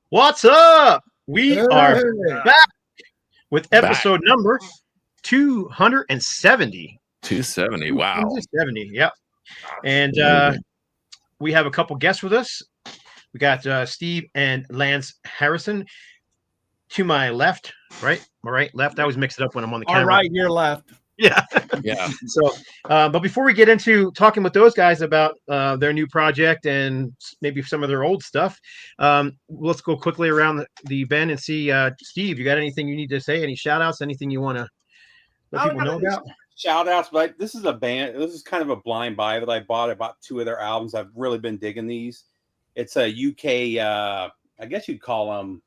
What's up? We are Hey. back with Back. episode number 270. 270. Wow. 270, yep. And Amazing. we have a couple guests with us. We got Steve and Lance Harrison to my left, right? My right, left. I always mix it up when I'm on the All camera. right, your left. Yeah. Yeah. So, but before we get into talking with those guys about their new project and maybe some of their old stuff, let's go quickly around the bend and see. Steve, you got anything you need to say? Any shout outs? Anything you want to let people know about? Shout outs, but this is a band. This is kind of a blind buy that I bought. I bought two of their albums. I've really been digging these. It's a UK, I guess you'd call them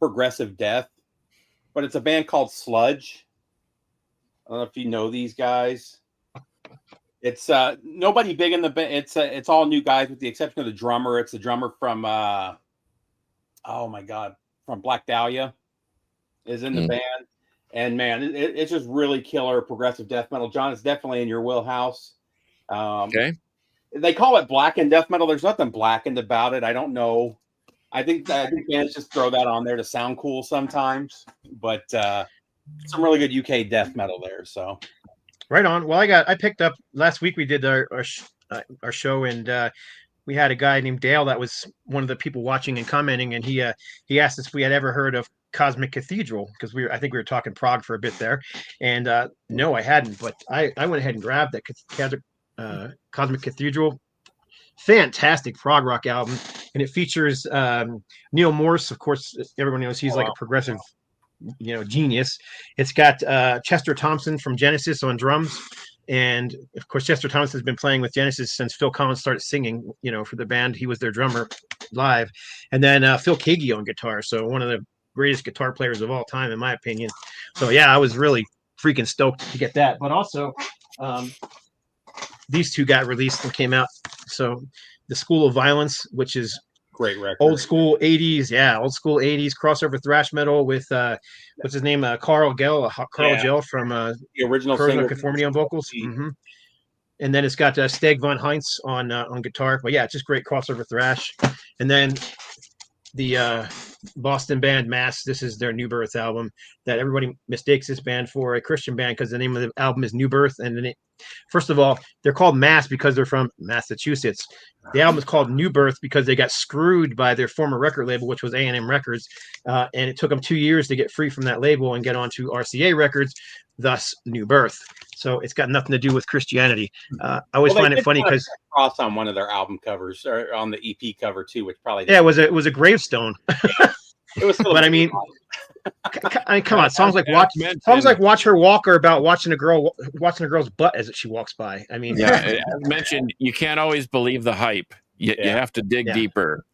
progressive death, but it's a band called Sludge. I don't know if you know these guys. It's nobody big in the band. It's all new guys with the exception of the drummer. It's the drummer from oh my god, from Black Dahlia is in the band. And man, it's just really killer progressive death metal. John, it's definitely in your wheelhouse. Okay. They call it blackened death metal. There's nothing blackened about it. I don't know. I think bands just throw that on there to sound cool sometimes. But some really good UK death metal there. So right on. Well, I picked up last week. We did our show, and we had a guy named Dale that was one of the people watching and commenting, and he asked us if we had ever heard of Cosmic Cathedral, because I think we were talking prog for a bit there, and no, I hadn't, but I went ahead and grabbed that Cosmic Cathedral. Fantastic prog rock album, and it features Neil Morse. Of course, everyone knows he's like a progressive, genius. It's got Chester Thompson from Genesis on drums. And of course, Chester Thompson has been playing with Genesis since Phil Collins started singing, for the band. He was their drummer live. And then Phil Keaggy on guitar. So one of the greatest guitar players of all time, in my opinion. So yeah, I was really freaking stoked to get that. But also, these two got released and came out. So The School of Violence, which is great record. Old school 80s crossover thrash metal with what's his name? Carl Gell from the original Corrosion of Conformity on vocals. Mm-hmm. And then it's got Steg Von Heinz on guitar. But yeah, it's just great crossover thrash. And then the Boston band Mass. This is their New Birth album that everybody mistakes this band for a Christian band because the name of the album is New Birth. And then first of all, they're called Mass because they're from Massachusetts. The album is called New Birth because they got screwed by their former record label, which was A&M Records. And it took them 2 years to get free from that label and get onto RCA Records, thus New Birth. So it's got nothing to do with Christianity. I always find it funny because cross on one of their album covers or on the EP cover too, which probably it was a gravestone. It was, but I mean, come on, songs like Watch Her Walk are about watching a girl's butt as she walks by. I mean, yeah, as mentioned, you can't always believe the hype. You have to dig deeper.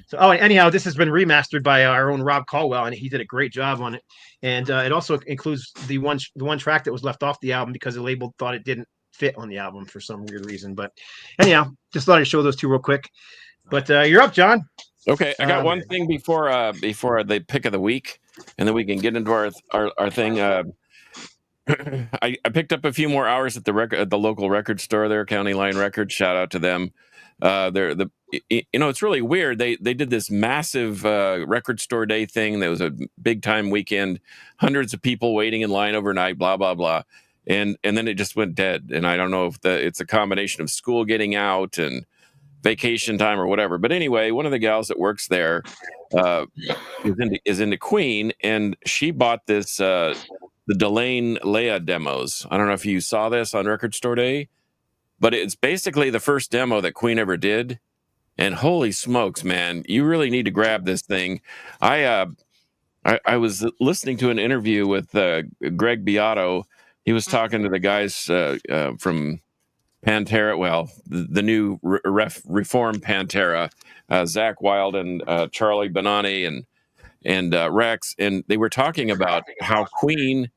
So, anyhow, this has been remastered by our own Rob Caldwell, and he did a great job on it. And it also includes the one track that was left off the album because the label thought it didn't fit on the album for some weird reason. But anyhow, just thought I'd show those two real quick. But you're up, John. Okay, I got one thing before the pick of the week, and then we can get into our thing. I picked up a few more hours at the local record store there, County Line Records. Shout out to them. It's really weird. They did this massive record store day thing. There was a big time weekend, hundreds of people waiting in line overnight, blah blah blah, and then it just went dead. And I don't know if it's a combination of school getting out and vacation time or whatever. But anyway, one of the gals that works there is into Queen, and she bought this the Delane Leia demos. I don't know if you saw this on Record Store Day, but it's basically the first demo that Queen ever did. And holy smokes, man, you really need to grab this thing. I was listening to an interview with Greg Beato. He was talking to the guys from Pantera, well, the new reform Pantera, Zach Wilde and Charlie Benani and Rex, and they were talking about how Queen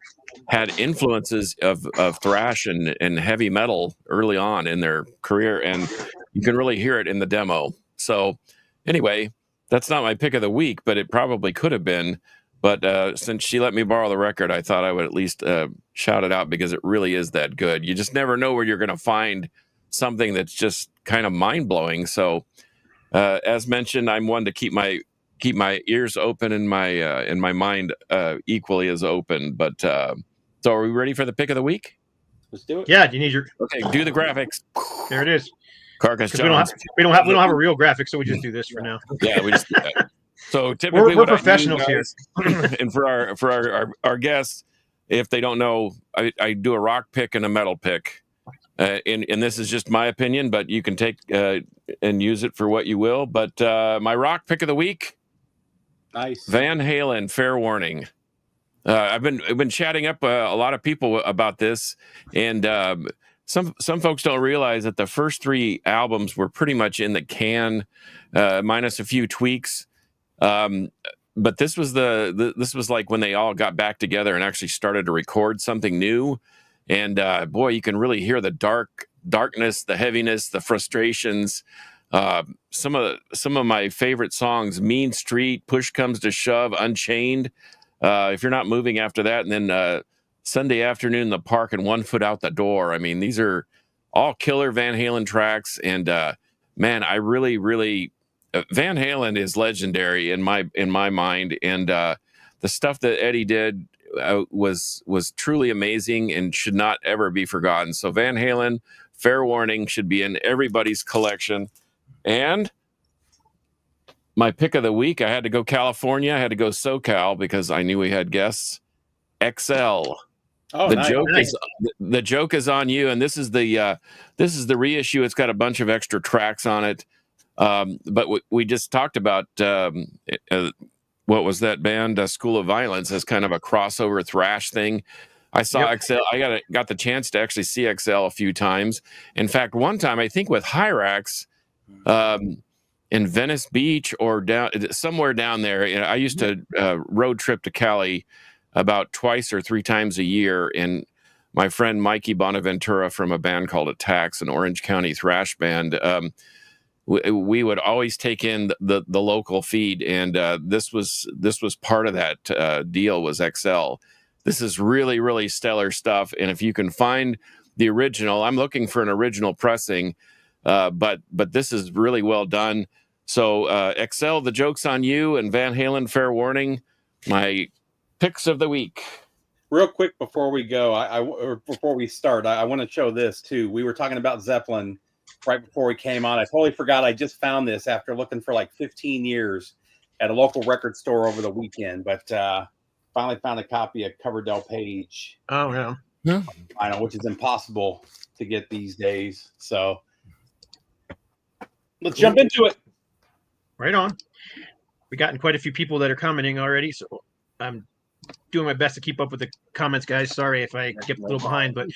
had influences of thrash and heavy metal early on in their career, and you can really hear it in the demo. So anyway, that's not my pick of the week, but it probably could have been. But since she let me borrow the record, I thought I would at least shout it out because it really is that good. You just never know where you're going to find something that's just kind of mind-blowing. So as mentioned, I'm one to keep my keep my ears open and my mind equally as open. But so, are we ready for the pick of the week? Let's do it. Yeah, do you need your? Okay, do the graphics. There it is. Carcass 'Cause Jones. we don't have a real graphic, so we just do this for now. Yeah, we just do that. So typically, we're professionals here. And for our guests, if they don't know, I do a rock pick and a metal pick, and this is just my opinion, but you can take and use it for what you will. But my rock pick of the week, Nice. Van Halen. Fair Warning. I've been chatting up a lot of people about this, and some folks don't realize that the first 3 albums were pretty much in the can, minus a few tweaks. But this was this was like when they all got back together and actually started to record something new. And boy, you can really hear the darkness, the heaviness, the frustrations. Some of my favorite songs: "Mean Street," "Push Comes to Shove," "Unchained." If you're not moving after that, and then Sunday Afternoon in the Park and "One Foot Out the Door." I mean, these are all killer Van Halen tracks. And man, I really Van Halen is legendary in my mind. And the stuff that Eddie did was truly amazing and should not ever be forgotten. So Van Halen, Fair Warning, should be in everybody's collection. And my pick of the week, I had to go California. I had to go SoCal because I knew we had guests. XL. Oh, The joke is on you, and this is the reissue. It's got a bunch of extra tracks on it. But we just talked about what was that band, School of Violence, as kind of a crossover thrash thing. I saw XL. I got the chance to actually see XL a few times. In fact, one time I think with Hirax. In Venice Beach or somewhere down there. I used to road trip to Cali about 2 or 3 times a year. And my friend Mikey Bonaventura from a band called Attacks, an Orange County thrash band, we would always take in the local feed. And this was part of that deal, was XL. This is really, really stellar stuff. And if you can find the original, I'm looking for an original pressing, but this is really well done. So XL, The Joke's on You, and Van Halen, Fair Warning, my picks of the week. Real quick before we go, or before we start, I want to show this too. We were talking about Zeppelin right before we came on. I totally forgot. I just found this after looking for like 15 years at a local record store over the weekend, but finally found a copy of Coverdale Page. Oh yeah. I know, which is impossible to get these days. So let's jump into it. Right on. We gotten quite a few people that are commenting already, so I'm doing my best to keep up with the comments, guys. Sorry if I get a little behind, but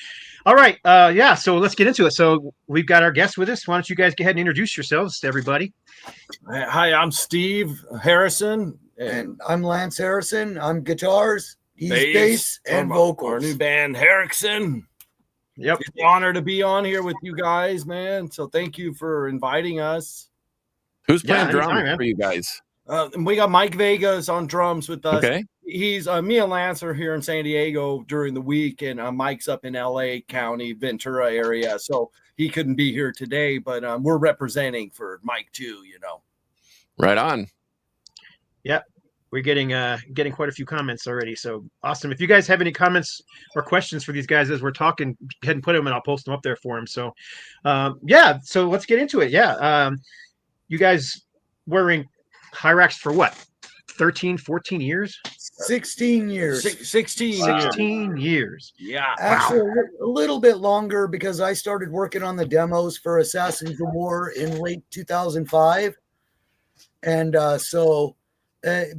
all right. Yeah, so let's get into it. So we've got our guests with us. Why don't you guys go ahead and introduce yourselves to everybody? Hi, I'm Steve HarXson. And I'm Lance Harrison. I'm guitars, he's bass and vocals. Our new band, HarXson. Yep. It's an honor to be on here with you guys, man. So thank you for inviting us. Who's playing drums anytime, for you guys? And we got Mike Vegas on drums with us. Okay. He's me and Lance are here in San Diego during the week, and Mike's up in LA County, Ventura area. So he couldn't be here today, but we're representing for Mike too, you know. Right on. Yep. We're getting quite a few comments already. So awesome. If you guys have any comments or questions for these guys as we're talking, go ahead and put them and I'll post them up there for them. So yeah, so let's get into it. Yeah. You guys were in Hirax for what? 13, 14 years? 16 years. 16 years. Yeah. Actually, a little bit longer because I started working on the demos for Assassins of War in late 2005. And so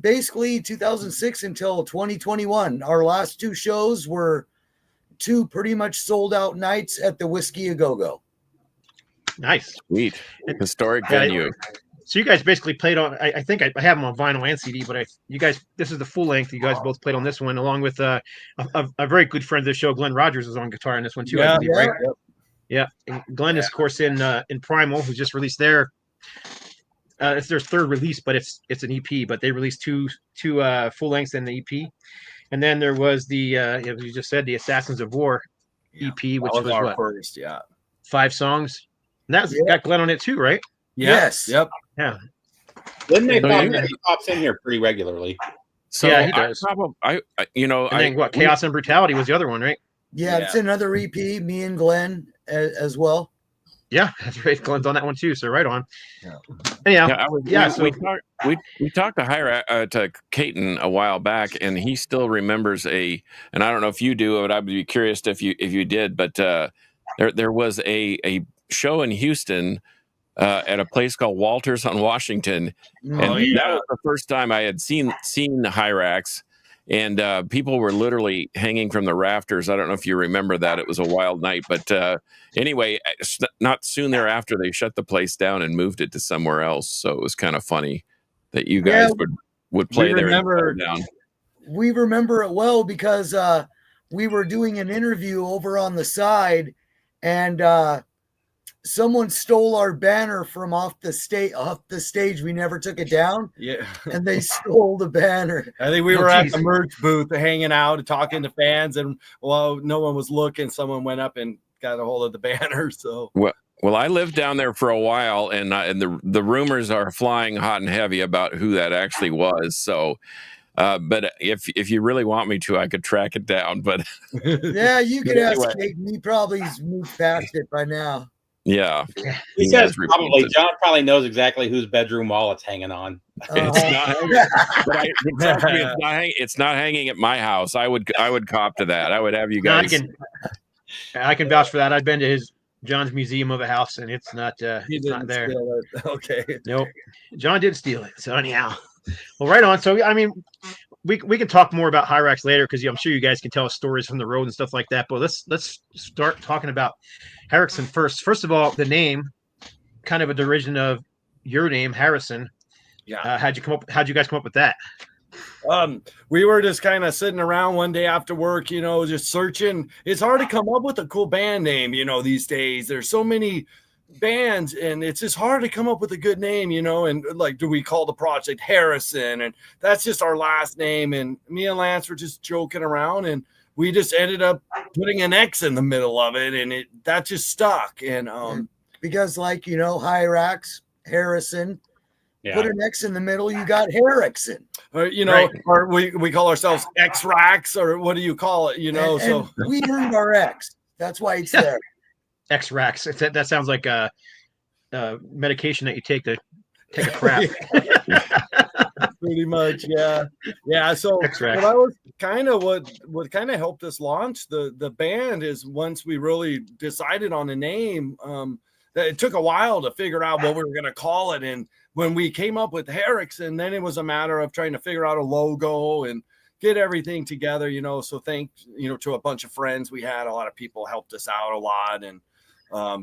basically 2006 until 2021, our last 2 shows were 2 pretty much sold out nights at the Whiskey A Go-Go. Nice. Sweet. Historic venue. So you guys basically played on, I think I have them on vinyl and CD, but you guys, this is the full length. You guys both played on this one along with a very good friend of the show, Glenn Rogers, is on guitar in this one too. Yeah, I believe, right? Yeah. And Glenn is of course in Primal, who just released their it's their 3rd release, but it's an EP, but they released two full lengths in the EP. And then there was the as you just said, the Assassins of War EP, which was our what? first, 5 songs. And that's got Glenn on it too, right? Yes. Yep. Yeah. Didn't they And pop then- he pops in here pretty regularly. So Yeah, he does. I then what? Chaos and Brutality was the other one, right? Yeah, it's another EP. Me and Glenn as well. Yeah, that's right. Glenn's on that one too. So right on. Yeah. Anyhow, we talked to to Caton a while back, and he still remembers and I don't know if you do, but I'd be curious if you did, but there was a show in Houston at a place called Walters on Washington, and that was the first time I had seen Hirax, and people were literally hanging from the rafters. I don't know if you remember that. It was a wild night, but anyway, not soon thereafter, they shut the place down and moved it to somewhere else. So it was kind of funny that you guys would play there. We remember it well because we were doing an interview over on the side, and someone stole our banner from off the stage. We never took it down. Yeah. And they stole the banner. I think we were at the merch booth hanging out and talking to fans, and while no one was looking, someone went up and got a hold of the banner. So well, I lived down there for a while, and the rumors are flying hot and heavy about who that actually was. So but if you really want me to, I could track it down. But yeah, you could ask Caton. He probably's moved past it by now. Yeah, he says probably. John probably knows exactly whose bedroom wall it's hanging on. It's not hanging at my house. I would cop to that. I would have you guys. I can vouch for that. I've been to John's museum of a house, and it's not. It's not there. Okay. Nope. John did steal it. So anyhow, well, right on. So I mean, we can talk more about Hirax later because I'm sure you guys can tell us stories from the road and stuff like that. But let's start talking about HarXson first. First of all, the name, kind of a derision of your name, HarXson. Yeah. How'd you guys come up with that? We were just kind of sitting around one day after work, just searching. It's hard to come up with a cool band name, these days. There's so many bands, and it's just hard to come up with a good name, and like, do we call the project HarXson? And that's just our last name. And me and Lance were just joking around, and we just ended up putting an X in the middle of it, and that just stuck. And because Hirax, HarXson, yeah. Put an X in the middle, you got HarXson. Or right. Or we call ourselves X-Rax, or what do you call it? And we earned our X. That's why it's there. X-Rax. That sounds like a medication that you take to take a crap. Pretty much, yeah. So X-Rax. that was kind of what kind of helped us launch the band. Is once we really decided on a name, that it took a while to figure out what we were going to call it. And when we came up with HarXson, then it was a matter of trying to figure out a logo and get everything together. So thanks to a bunch of friends we had. A lot of people helped us out a lot, and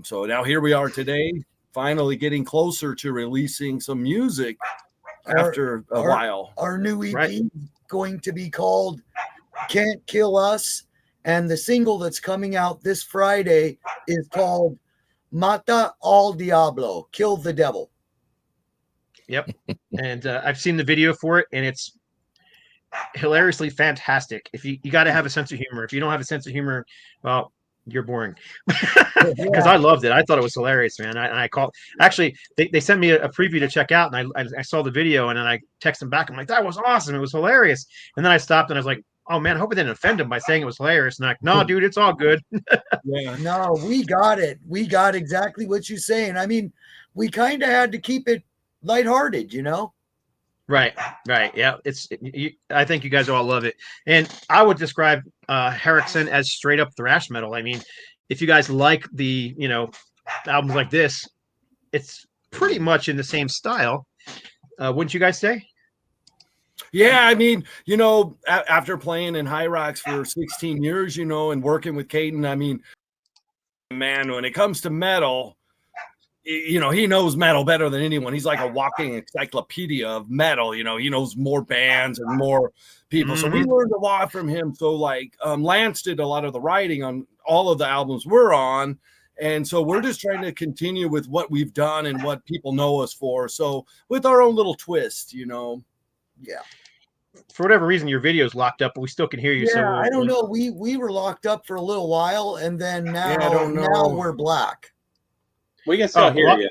so now here we are today, finally getting closer to releasing some music after a while. Our new EP is going to be called Can't Kill Us, and the single that's coming out this Friday is called Mata al Diablo, Kill the Devil. Yep. And I've seen the video for it, and it's hilariously fantastic. If you got to have a sense of humor. If you don't have a sense of humor, well, you're boring. Because I loved it. I thought it was hilarious, man. I called. Actually, they sent me a preview to check out, and I saw the video, and then I texted them back. I'm like, that was awesome. It was hilarious. And then I stopped, and I was like, oh man, I hope I didn't offend him by saying it was hilarious. And I'm like, no, dude, it's all good. Yeah. No, we got it. We got exactly what you're saying. I mean, we kind of had to keep it lighthearted, Right. Yeah, I think you guys all love it, and I would describe HarXson as straight up thrash metal. I mean, if you guys like the albums like this, it's pretty much in the same style, wouldn't you guys say? Yeah, I mean, after playing in Hirax for 16 years, and working with Caton, I mean, man, when it comes to metal, he knows metal better than anyone. He's like a walking encyclopedia of metal. He knows more bands and more people. So we learned a lot from him. So Lance did a lot of the writing on all of the albums we're on. And so we're just trying to continue with what we've done and what people know us for. So with our own little twist, Yeah. For whatever reason, your video's locked up, but we still can hear you. Yeah, so I don't know. We were locked up for a little while, and then now we're black. We can still hear you.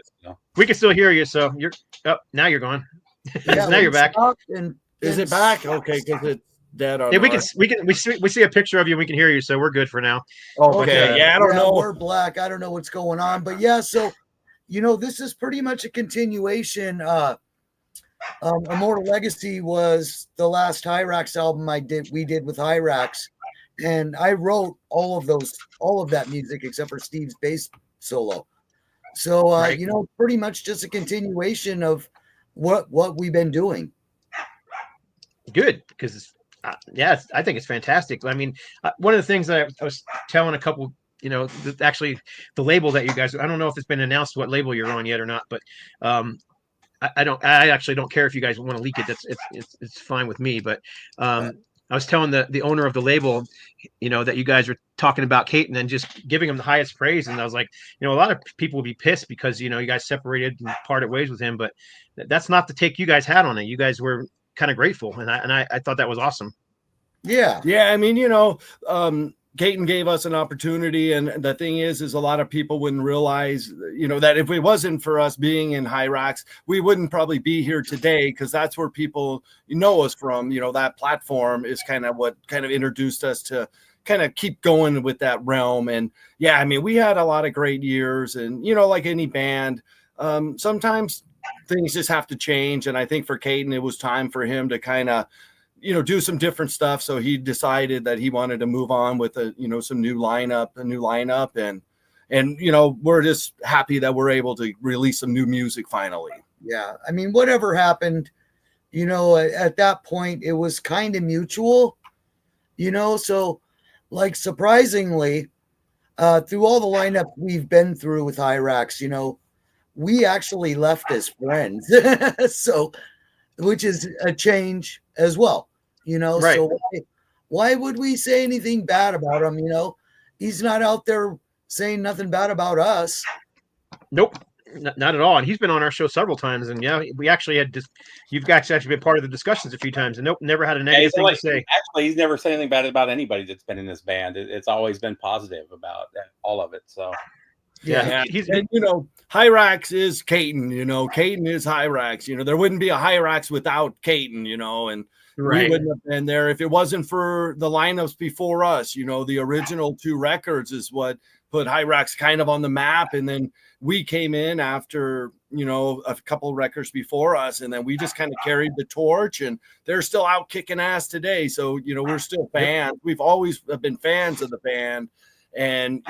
We can still hear you. So you're up. Now you're gone. Yeah, now you're back. Is it back? Okay, because it's dead on. Yeah, we see a picture of you. We can hear you, so we're good for now. Okay, yeah, I don't know. We're black. I don't know what's going on, but yeah. So, this is pretty much a continuation. Immortal Legacy was the last Hirax album we did with Hirax, and I wrote all of that music except for Steve's bass solo. So Right. pretty much just a continuation of what we've been doing. Good, because I think it's fantastic. I mean, one of the things that I was telling a couple, actually the label that you guys, I don't know if it's been announced what label you're on yet or not, but I actually don't care if you guys want to leak it. It's fine with me. But I was telling the owner of the label, that you guys were talking about Caton and just giving him the highest praise. And I was like, a lot of people would be pissed because, you guys separated and parted ways with him. But that's not the take you guys had on it. You guys were kind of grateful. And I thought that was awesome. Yeah. Yeah. I mean, Caton gave us an opportunity, and the thing is a lot of people wouldn't realize, that if it wasn't for us being in Hirax, we wouldn't probably be here today, because that's where people know us from. That platform is kind of what kind of introduced us to kind of keep going with that realm. And yeah, I mean, we had a lot of great years, and like any band, sometimes things just have to change. And I think for Caton, it was time for him to kind of do some different stuff. So he decided that he wanted to move on with a new lineup, and we're just happy that we're able to release some new music finally. Yeah. I mean, whatever happened, at that point it was kind of mutual, so like surprisingly, through all the lineup we've been through with Hirax, we actually left as friends. So, which is a change as well. Right. So why would we say anything bad about him? He's not out there saying nothing bad about us. Nope, not at all. And he's been on our show several times. And yeah, we actually had you've actually been part of the discussions a few times. And nope, never had a negative thing to say. Actually, he's never said anything bad about anybody that's been in this band. It's always been positive about all of it. So. Yeah, and Hirax is Caton. Caton is Hirax. There wouldn't be a Hirax without Caton. And right. We wouldn't have been there if it wasn't for the lineups before us. The original 2 records is what put Hirax kind of on the map, and then we came in after a couple of records before us, and then we just kind of carried the torch, and they're still out kicking ass today. So we're still fans. We've always been fans of the band. And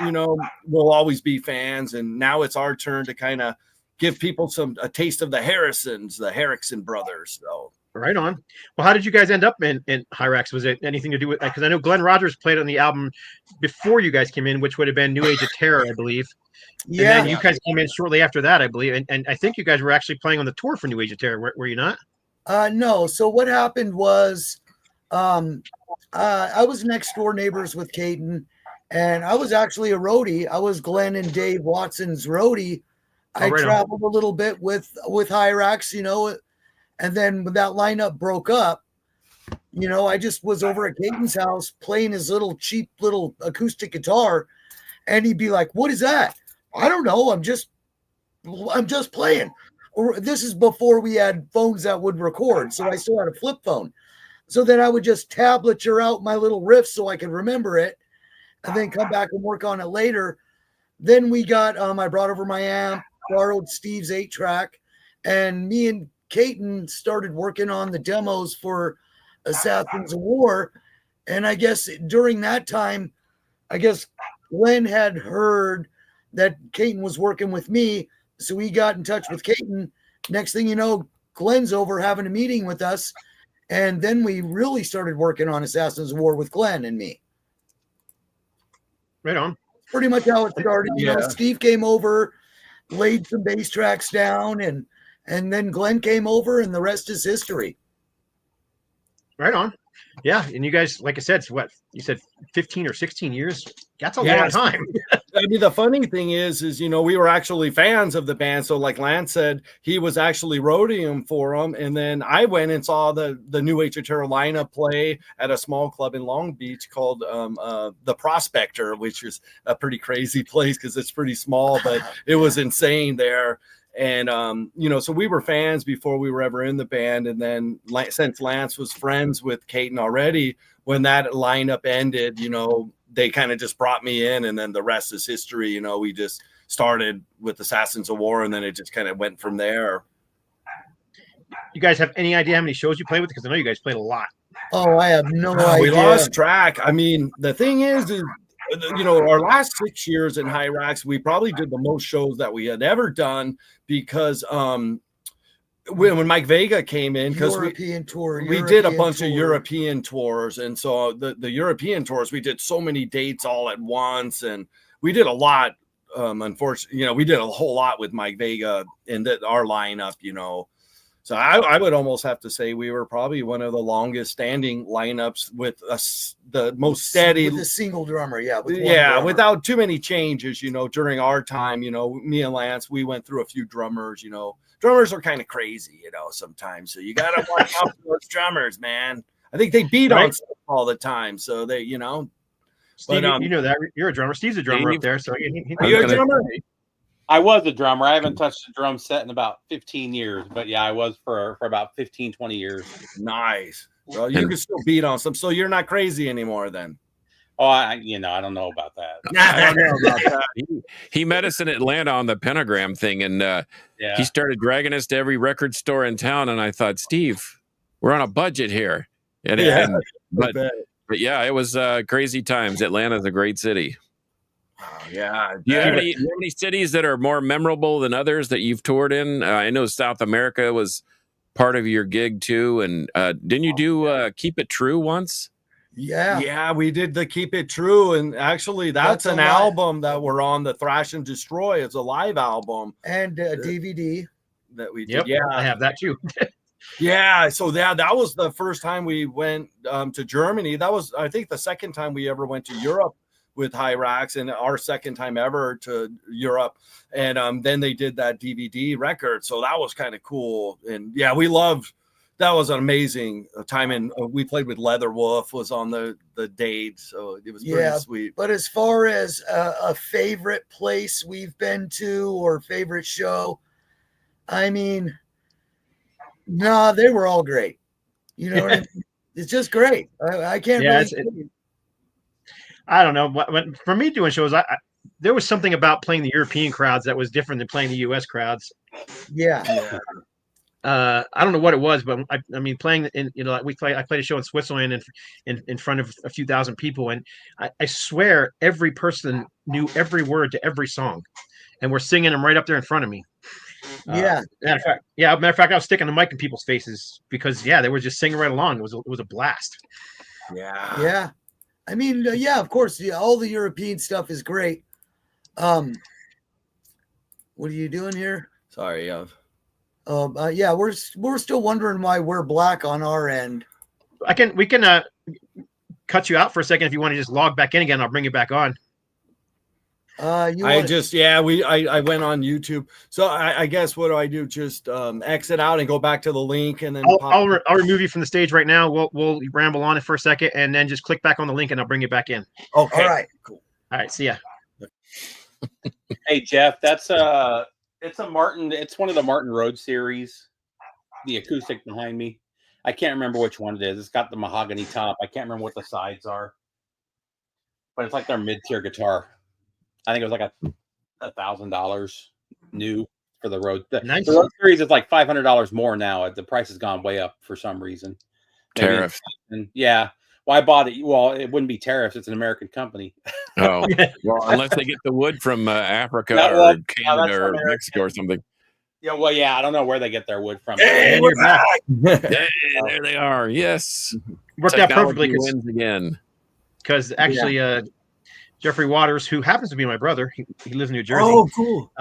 we'll always be fans, and now it's our turn to kind of give people a taste of the HarXson brothers. So right on. Well, how did you guys end up in Hirax? Was it anything to do with, because I know Glenn Rogers played on the album before you guys came in, which would have been New Age of Terror, I believe. Yeah, and then you guys came in shortly after that, I believe, and I think you guys were actually playing on the tour for New Age of Terror. Were you not? No. So what happened was, I was next door neighbors with Caton. And I was actually a roadie. I was Glenn and Dave Watson's roadie. I traveled a little bit with Hirax, and then when that lineup broke up, I just was over at Caton's house playing his cheap little acoustic guitar, and he'd be like, "What is that?" I don't know. I'm just playing. Or this is before we had phones that would record, so I still had a flip phone. So then I would just tablature out my little riff so I could remember it, and then come back and work on it later. Then we got, I brought over my amp, borrowed Steve's 8-track, and me and Caton started working on the demos for Assassins of War. And I guess during that time, Glenn had heard that Caton was working with me. So he got in touch with Caton. Next thing you know, Glenn's over having a meeting with us. And then we really started working on Assassins of War with Glenn and me. Right on. Pretty much how it started. Steve came over, laid some bass tracks down, and then Glenn came over, and the rest is history. Right on. Yeah, and you guys, like I said, it's what you said, 15 or 16 years. That's a long time. I mean, the funny thing is, we were actually fans of the band. So like Lance said, he was actually roadieing for them. And then I went and saw the New Age of Terror lineup play at a small club in Long Beach called the Prospector, which is a pretty crazy place because it's pretty small, but it was insane there. And you know, so we were fans before we were ever in the band. And then since Lance was friends with Caton already, when that lineup ended, you know, they kind of just brought me in, and then the rest is history. You know, we just started with Assassins of War, and then it just kind of went from there. You guys have any idea how many shows you play with? Because I know you guys played a lot. Oh, I have no idea. We lost track. I mean, the thing is, you know, our last 6 years in Hirax, we probably did the most shows that we had ever done, because when Mike Vega came in, because we did a bunch of European tours, and so the European tours, we did so many dates all at once, and we did a lot. Unfortunately, you know, we did a whole lot with Mike Vega in our lineup, you know. So I would almost have to say we were probably one of the longest standing lineups with us, the most steady, with a single drummer. Yeah. Without too many changes, you know, during our time, you know, me and Lance, we went through a few drummers, you know. Drummers are kind of crazy, you know, sometimes. So you got to watch out for those drummers, man. I think they beat on stuff all the time. So they, you know. Steve, you know that. You're a drummer. Steve's a drummer up there. So are you a drummer? I was a drummer. I haven't touched a drum set in about 15 years, but yeah, I was for about 15, 20 years. Nice. Well, you can still beat on some. So you're not crazy anymore then. Oh, I don't know about that. I don't know about that. He met us in Atlanta on the Pentagram thing, and he started dragging us to every record store in town. And I thought, Steve, we're on a budget here. But yeah, it was crazy times. Atlanta's a great city. Oh, yeah. Do you have any cities that are more memorable than others that you've toured in? I know South America was part of your gig too. And didn't you do Keep It True once? Yeah, we did the Keep It True. And actually, that's an album that we're on, the Thrash and Destroy. It's a live album. And a DVD. That we did. Yep, yeah, I have that too. Yeah, so that was the first time we went to Germany. That was, I think, the second time we ever went to Europe with Hirax, and our second time ever to Europe. And then they did that DVD record, so that was kind of cool. And yeah, we loved. That was an amazing time, and we played with Leatherwolf was on the date, so it was pretty sweet. But as far as a favorite place we've been to or favorite show, I mean, no, they were all great. You know, it's just great. I can't really. I don't know. When, for me doing shows, there was something about playing the European crowds that was different than playing the U.S. crowds. Yeah. I don't know what it was, but I mean, playing in, you know, I played a show in Switzerland in front of a few thousand people, and I swear every person knew every word to every song, and we're singing them right up there in front of me. Matter of fact, I was sticking the mic in people's faces because they were just singing right along. It was a blast. Yeah. I mean, of course, all the European stuff is great. What are you doing here? Sorry, we're still wondering why we're black on our end. We can cut you out for a second if you want to just log back in again. I'll bring you back on. I went on YouTube. So I guess what do I do? Just exit out and go back to the link, and then I'll remove you from the stage right now. We'll ramble on it for a second, and then just click back on the link, and I'll bring you back in. Okay. All right. Cool. All right. See ya. Hey Jeff, it's a Martin. It's one of the Martin Road series. The acoustic behind me. I can't remember which one it is. It's got the mahogany top. I can't remember what the sides are, but it's like their mid-tier guitar. I think it was like $1,000 new for the Road. Nice. The Road series is like $500 more now. The price has gone way up for some reason. Tariffs. Yeah. Well, I bought it. Well, it wouldn't be tariffs. It's an American company. Oh, well, unless they get the wood from Africa or Canada or Mexico or something. Yeah. Well, yeah. I don't know where they get their wood from. Hey, we're back. Hey, there they are. Yes. Worked out perfectly. Wins again. Because actually, Jeffrey Waters, who happens to be my brother, he lives in New Jersey. Oh, cool.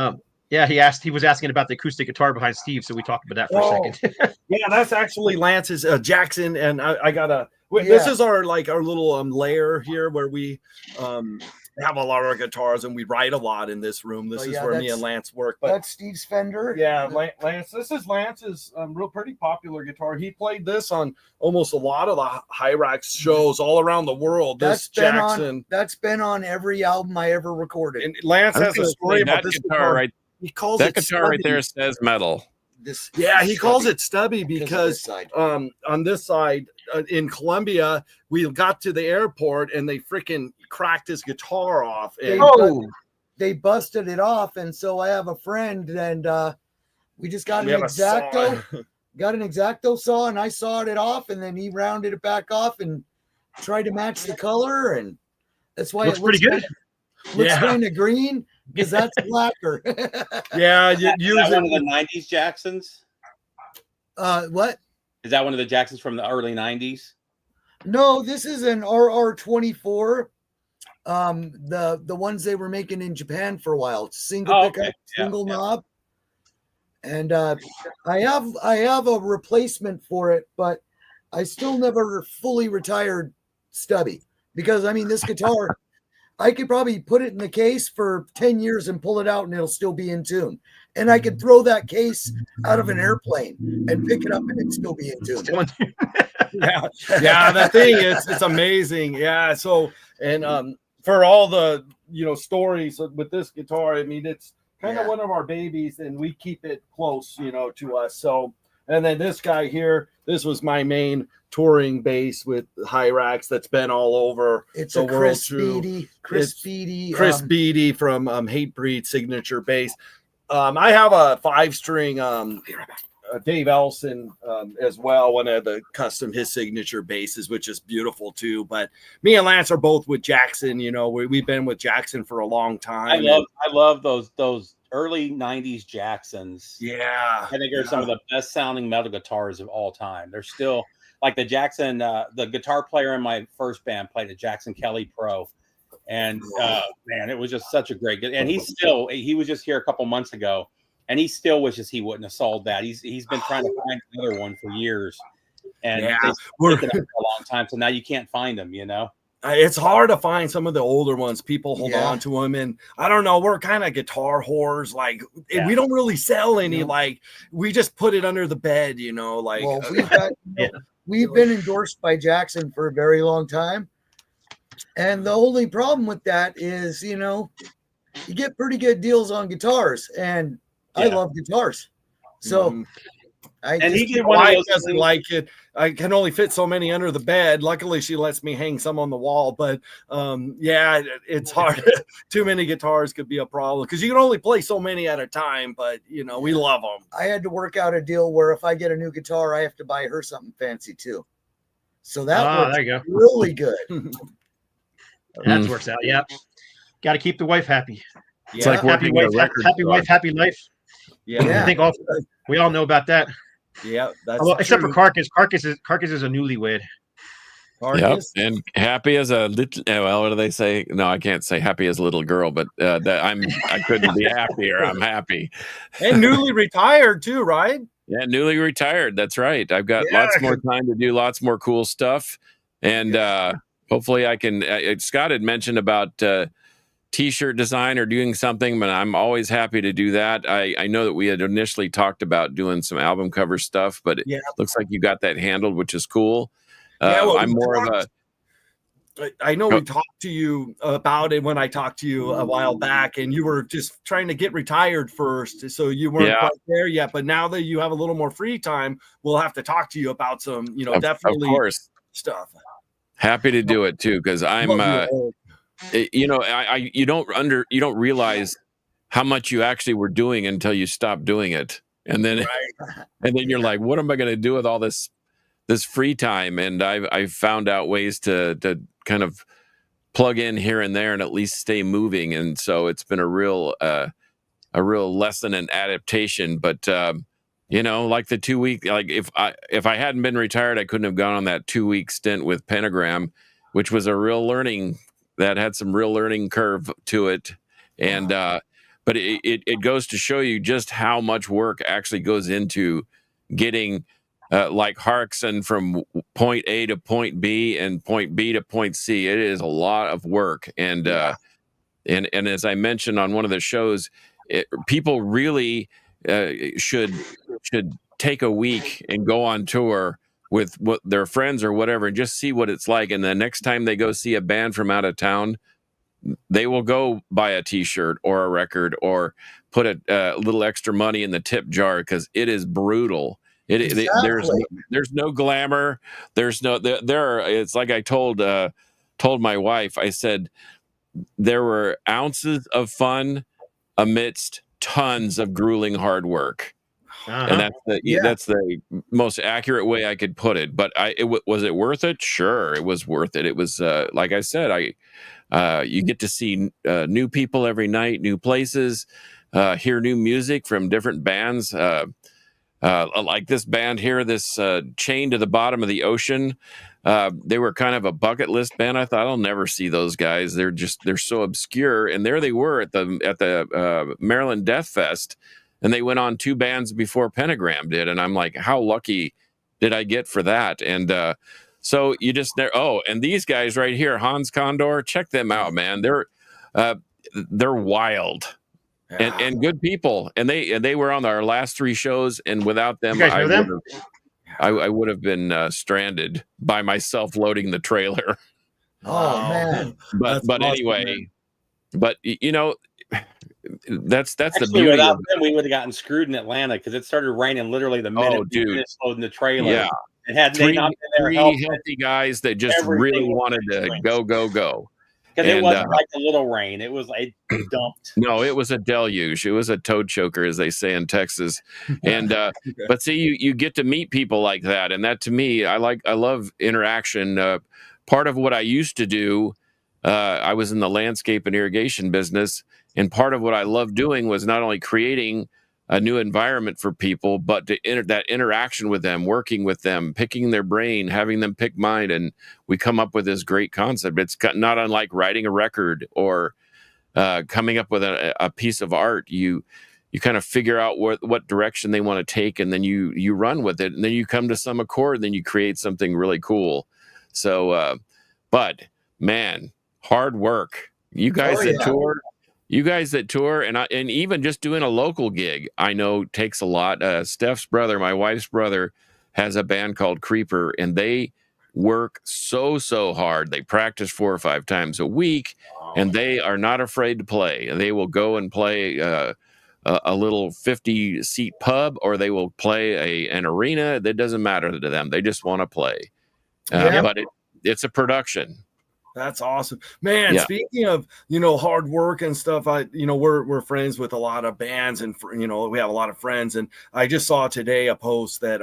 He was asking about the acoustic guitar behind Steve, so we talked about that for a second. Yeah, that's actually Lance's Jackson, and I got this is our little lair here where we have a lot of our guitars and we write a lot in this room. This is where me and Lance work. But that's Steve's Fender. Yeah, Lance. This is Lance's pretty popular guitar. He played this on almost a lot of the Hirax shows all around the world. That's been on every album I ever recorded. And Lance has a story about this guitar he calls That it guitar right stubby. there says metal. This Yeah, he calls stubby it stubby because of this because side. on this side in Colombia, we got to the airport and they freaking cracked his guitar off. And They busted it off, and so I have a friend, and we just got we an have a saw. X-Acto saw, and I sawed it off, and then he rounded it back off and tried to match the color, and that's why Looks it looks pretty good. looks Yeah. kind of green because that's blacker. Yeah, Is that one of the '90s Jacksons? What? Is that one of the Jacksons from the early '90s? No, this is an RR24. The ones they were making in Japan for a while. It's single Oh, pickup, okay. Yeah, single yeah. knob. And I have a replacement for it, but I still never fully retired stubby because I mean this guitar, I could probably put it in the case for 10 years and pull it out and it'll still be in tune. And I could throw that case out of an airplane and pick it up and it'd still be in tune. Yeah, that thing is it's amazing. Yeah, so and for all the stories with this guitar, I mean it's kind of one of our babies and we keep it close to us. So and then this guy here, this was my main touring bass with Hirax that's been all over. It's the a world Chris too. Beatty Chris Beatty from Hatebreed signature bass. I have a 5-string Dave Elson as well, one of the custom his signature basses, which is beautiful too. But me and Lance are both with Jackson. We've been with Jackson for a long time. I love those early '90s Jacksons. Yeah, I think they're some of the best sounding metal guitars of all time. They're still like the Jackson. The guitar player in my first band played a Jackson Kelly Pro, and man, it was just such a great. And he was just here a couple months ago. And he still wishes he wouldn't have sold that. He's been trying to find another one for years, and we're for a long time. So now you can't find them. It's hard to find some of the older ones. People hold on to them, and I don't know. We're kind of guitar whores. Like we don't really sell any. Like we just put it under the bed. Like well, we've been endorsed by Jackson for a very long time, and the only problem with that is you get pretty good deals on guitars and. I love guitars, so he did one of those doesn't like it. I can only fit so many under the bed. Luckily, she lets me hang some on the wall, but it's hard. Too many guitars could be a problem because you can only play so many at a time. But we love them. I had to work out a deal where if I get a new guitar, I have to buy her something fancy too. So that there you go. Really good. That works out. Yeah, got to keep the wife happy. It's like happy wife, happy wife, happy life. Yeah, I think we all know about that. Yeah, that's except for Carcass. Carcass is a newlywed. Yep, and happy as a little. Well, what do they say? No, I can't say happy as a little girl, but I couldn't be happier. I'm happy. And newly retired too, right? Yeah, newly retired. That's right. I've got lots more time to do lots more cool stuff, and hopefully I can. Scott had mentioned about. T-shirt design or doing something, but I'm always happy to do that. I know that we had initially talked about doing some album cover stuff, but it looks like you got that handled, which is cool. I'm more of a. I know we talked to you about it when I talked to you a while back, and you were just trying to get retired first, so you weren't quite there yet. But now that you have a little more free time, we'll have to talk to you about some, definitely of course. Stuff. Happy to do it too, because I'm. You don't realize how much you actually were doing until you stop doing it, and then you're like, what am I going to do with all this free time? And I've found out ways to kind of plug in here and there and at least stay moving, and so it's been a real lesson in adaptation. But like the 2 week, like if I hadn't been retired, I couldn't have gone on that 2-week stint with Pentagram, which was a real learning. That had some real learning curve to it, and but it goes to show you just how much work actually goes into getting like HarXson from point A to point B and point B to point C. It is a lot of work, and as I mentioned on one of the shows, people really should take a week and go on tour with their friends or whatever and just see what it's like. And the next time they go see a band from out of town, they will go buy a T-shirt or a record or put a little extra money in the tip jar because it is brutal. There's no glamour. There's no there. It's like I told my wife. I said there were ounces of fun amidst tons of grueling hard work. And that's the most accurate way I could put it. But was it worth it? Sure, it was worth it. It was like I said, you get to see new people every night, new places, hear new music from different bands. Like this band here, this Chained to the Bottom of the Ocean. They were kind of a bucket list band. I thought I'll never see those guys. They're so obscure. And there they were at the Maryland Death Fest. And they went on 2 bands before Pentagram did. And I'm like, how lucky did I get for that? And so you just and these guys right here, Hans Condor, check them out, man. They're wild and good people. And they were on our last 3 shows. And without them, I would have been stranded by myself loading the trailer. Oh man! But awesome, anyway, man. But you know. That's Actually, the beauty without of them, we would have gotten screwed in Atlanta because it started raining literally the minute we finished loading the trailer. Yeah, and had they not been there, healthy guys that just really wanted to go. Because it wasn't like a little rain; it was like dumped. No, it was a deluge. It was a toad choker, as they say in Texas. And but see, you get to meet people like that, and that to me, I love interaction. Part of what I used to do, I was in the landscape and irrigation business. And part of what I loved doing was not only creating a new environment for people, but that interaction with them, working with them, picking their brain, having them pick mine. And we come up with this great concept. It's not unlike writing a record or coming up with a piece of art. You kind of figure out what direction they want to take, and then you run with it. And then you come to some accord, and then you create something really cool. So, but man, hard work. You guys that tour, and even just doing a local gig, I know takes a lot. Steph's brother, my wife's brother, has a band called Creeper, and they work so hard. They practice 4 or 5 times a week, and they are not afraid to play. They will go and play a little 50-seat pub, or they will play an arena. That doesn't matter to them. They just want to play. But it's a production. That's awesome, man. Yeah. Speaking of, hard work and stuff, we're friends with a lot of bands, and we have a lot of friends. And I just saw today a post that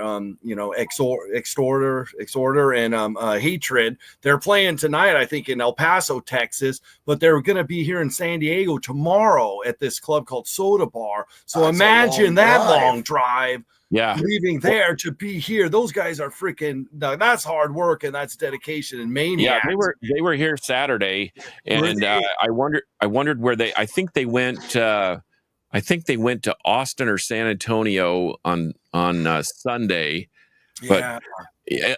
Extorter and Hatred, they're playing tonight, I think in El Paso, Texas, but they're going to be here in San Diego tomorrow at this club called Soda Bar. So imagine that long drive. Yeah, leaving there to be here. Those guys are freaking. That's hard work, and that's dedication and maniacs. Yeah, they were here Saturday, and I wondered where they. I think they went to Austin or San Antonio on Sunday. But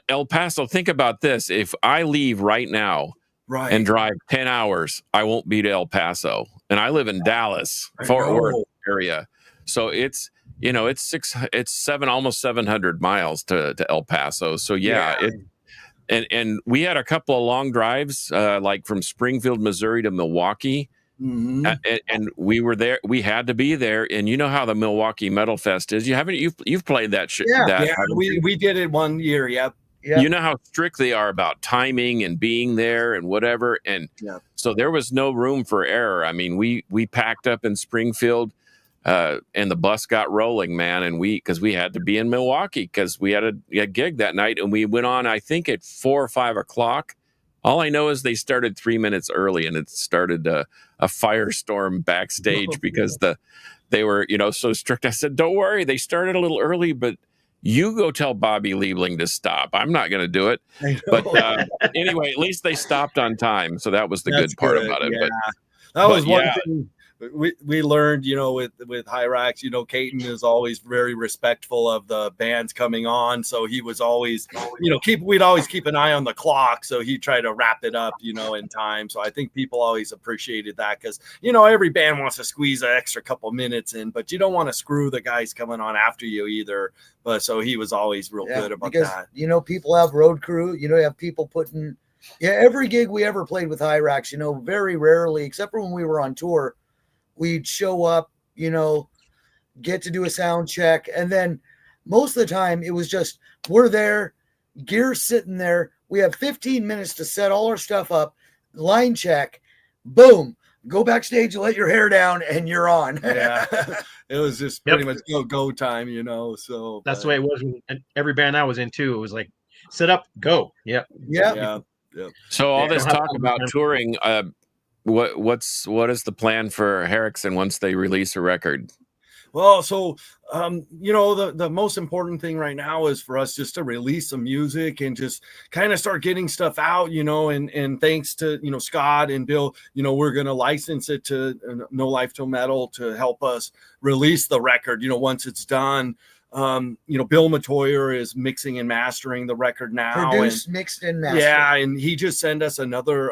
El Paso. Think about this: if I leave right now, and drive 10 hours, I won't be to El Paso, and I live in Dallas, Fort Worth area, so it's. It's almost 700 miles to El Paso. So and we had a couple of long drives, like from Springfield, Missouri to Milwaukee. Mm-hmm. And we were there. We had to be there. And you know how the Milwaukee Metal Fest is. You've played that shit. We did it one year. Yep. You know how strict they are about timing and being there and whatever. And so there was no room for error. I mean, we packed up in Springfield. And the bus got rolling, man. And because we had to be in Milwaukee because we had a gig that night, and we went on, I think, at 4 or 5 o'clock. All I know is they started 3 minutes early, and it started a firestorm backstage because they were, so strict. I said, don't worry. They started a little early, but you go tell Bobby Liebling to stop. I'm not going to do it. But anyway, at least they stopped on time. So that was the good part about it. Yeah. That was one thing. We learned, with Hirax, Caton is always very respectful of the bands coming on. So he was always, we'd always keep an eye on the clock. So he tried to wrap it up, in time. So I think people always appreciated that because, every band wants to squeeze an extra couple minutes in, but you don't want to screw the guys coming on after you either. But so he was always real good about that. People have road crew, you have people putting Yeah, every gig we ever played with Hirax, very rarely, except for when we were on tour, we'd show up, get to do a sound check. And then most of the time it was just, we're there, gear sitting there. We have 15 minutes to set all our stuff up, line check, boom, go backstage, let your hair down, and you're on. Yeah. It was just pretty much go time, so that's the way it was. And every band I was in too, it was like, set up, go. Yep. Yeah. So all this Don't have talk time about to- touring, what is the plan for HarXson once they release a record? Well, so the most important thing right now is for us just to release some music and just kind of start getting stuff out, and thanks to Scott and Bill, we're gonna license it to No Life Till Metal to help us release the record, once it's done. Bill Matoyer is mixing and mastering the record now. Produced, mixed, and mastered. Yeah, and he just sent us another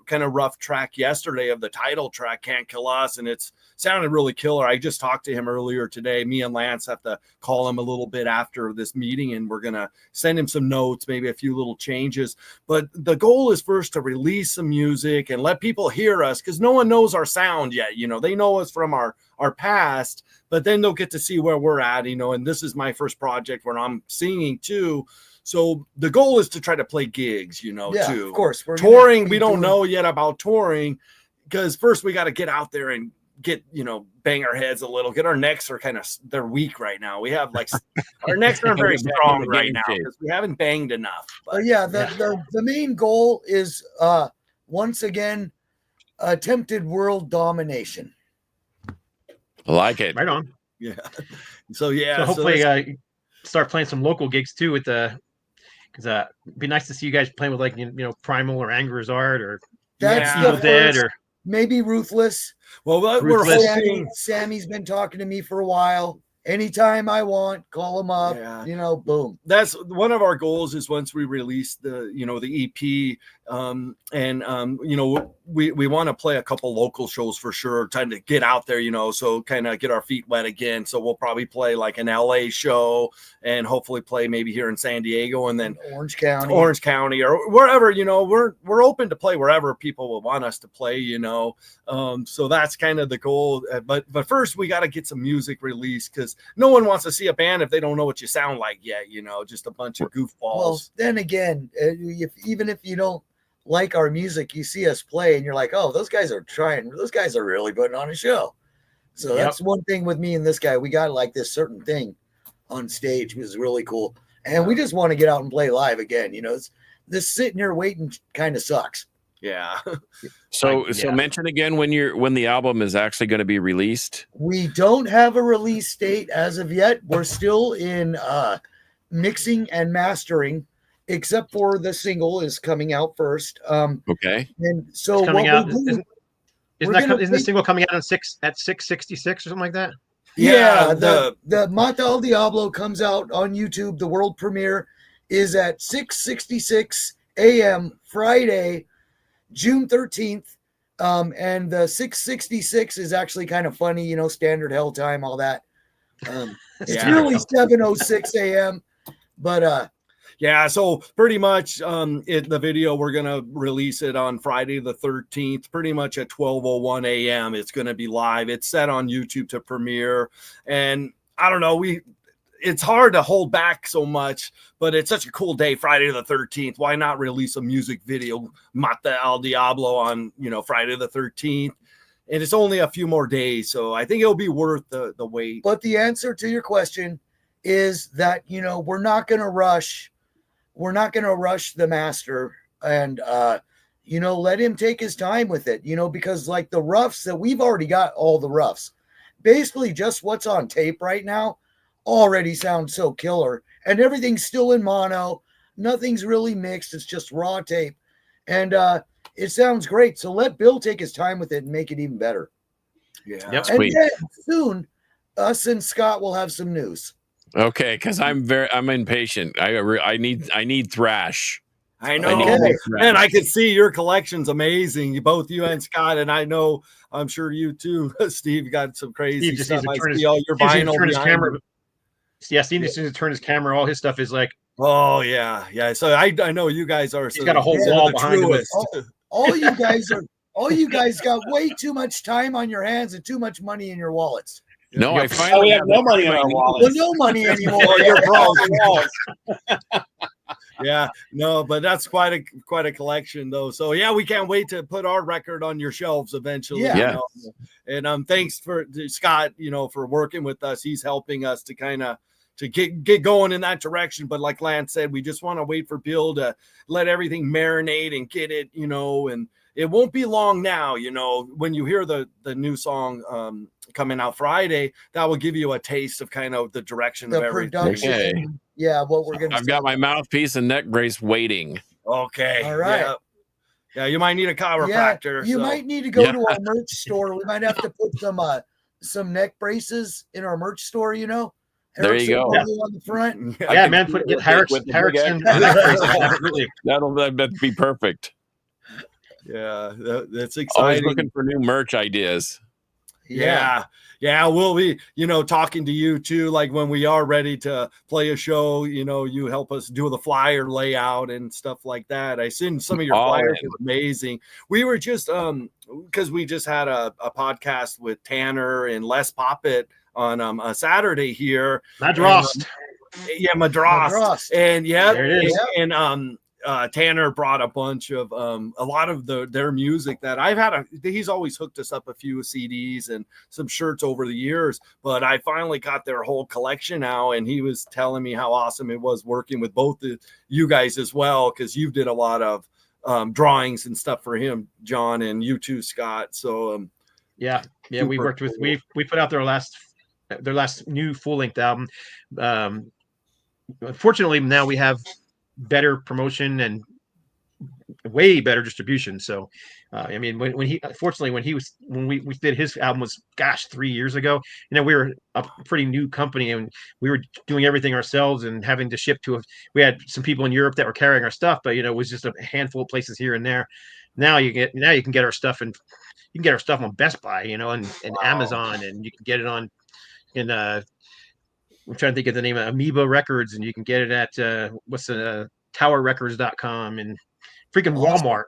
kind of rough track yesterday of the title track, Can't Kill Us, and it's sounded really killer. I just talked to him earlier today. Me and Lance have to call him a little bit after this meeting, and we're going to send him some notes, maybe a few little changes. But the goal is first to release some music and let people hear us, because no one knows our sound yet. They know us from our past, but then they'll get to see where we're at, and this is my first project where I'm singing too. So the goal is to try to play gigs, too. Of course. Touring, we don't know yet about touring, because first we got to get out there and get, bang our heads a little, get our necks are they're weak right now. We have our necks aren't very strong right now because we haven't banged enough. But the main goal is once again attempted world domination. I like it. Right on. Yeah. So hopefully start playing some local gigs too with because it'd be nice to see you guys playing with Primal or Anger's Art or Evil Dead or maybe Ruthless. Well, we're hoping. Sammy's been talking to me for a while. Anytime I want, call him up. Yeah. Boom. That's one of our goals is once we release the EP, we want to play a couple local shows for sure, trying to get out there, so kind of get our feet wet again. So we'll probably play like an LA show and hopefully play maybe here in San Diego and then Orange County or wherever, we're open to play wherever people will want us to play, so that's kind of the goal. But first we got to get some music released, because no one wants to see a band if they don't know what you sound like yet, just a bunch of goofballs. Well, then again, even if you don't like our music, you see us play and you're like, oh, those guys are really putting on a show. So that's one thing with me and this guy. We got like this certain thing on stage, which is really cool. And we just want to get out and play live again. This sitting here waiting kind of sucks. Yeah. So mention again when the album is actually going to be released. We don't have a release date as of yet. We're still in mixing and mastering, except for the single is coming out first. Okay. And so it's coming out. Isn't the single coming out at 666 or something like that? Yeah, the Mata El Diablo comes out on YouTube. The world premiere is at 6:66 a.m. Friday, June 13th. And the 6:66 is actually kind of funny, standard hell time, all that. It's really 7:06 a.m. But so pretty much the video, we're going to release it on Friday the 13th, pretty much at 12:01 a.m. It's going to be live. It's set on YouTube to premiere. And I don't know, it's hard to hold back so much, but it's such a cool day, Friday the 13th. Why not release a music video, Mata El Diablo, on, Friday the 13th? And it's only a few more days, so I think it'll be worth the wait. But the answer to your question is that, we're not going to rush. We're not going to rush the master and, let him take his time with it, because like the roughs that we've already got, all the roughs, basically just what's on tape right now already sounds so killer, and everything's still in mono. Nothing's really mixed. It's just raw tape. And it sounds great. So let Bill take his time with it and make it even better. Yeah. Yep. And then soon us and Scott will have some news. Okay, because I'm impatient. I need thrash. I know, man. I can see your collection's amazing. Both you and Scott, and I know, I'm sure you too, Steve, got some crazy Steve just stuff. needs to I see all your vinyl. Steve just needs to turn his camera. All his stuff is like Oh yeah, yeah. So I know you guys are. He's got a whole some of wall the behind him with- truest. All you guys got way too much time on your hands and too much money in your wallets. No, I Oh, finally we have have no the money in time I our need. Well, wallets. no money anymore. Well, you're broke. Wallets. Yeah, no, but that's quite a collection though. So yeah, we can't wait to put our record on your shelves eventually. Yeah. You Yeah. know? And thanks to Scott, for working with us. He's helping us to kind of to get going in that direction. But like Lance said, we just want to wait for Bill to let everything marinate and get it, and it won't be long now, when you hear the new song coming out Friday, that will give you a taste of kind of the direction The of everything. production. Okay. Yeah, what we're gonna. I've got my mouthpiece and neck brace waiting. Okay. All right. Yeah. Yeah, you might need a chiropractor. You so. might need to go Yeah. to our merch store. We might have to put some neck braces in our merch store. There you HarXson go. logo on the front. I Yeah, can man, see get it with HarXson the big HarXson X. neck braces, absolutely. That'd be perfect. Yeah, that's Always exciting. looking for new merch ideas. Yeah. We'll be, talking to you too. Like when we are ready to play a show, you help us do the flyer layout and stuff like that. I seen some of your All flyers in. are amazing. We were just because we just had a podcast with Tanner and Les Poppet on a Saturday here. Madras. Madras. Madras. And There it is. and Tanner brought a bunch of a lot of their music that I've had. He's always hooked us up a few CDs and some shirts over the years, but I finally got their whole collection now, and he was telling me how awesome it was working with both you guys as well, because you did a lot of drawings and stuff for him, John, and you too, Scott. So Yeah, we Super worked with cool. we put out their last new full length album. Unfortunately, now we have better promotion and way better distribution. So, I mean, when we did his album was 3 years ago. We were a pretty new company and we were doing everything ourselves and having to ship we had some people in Europe that were carrying our stuff, but it was just a handful of places here and there. Now you can get our stuff and you can get our stuff on Best Buy, and Amazon, and you can get it on I'm trying to think of the name of Amoeba Records, and you can get it at towerrecords.com and freaking Walmart.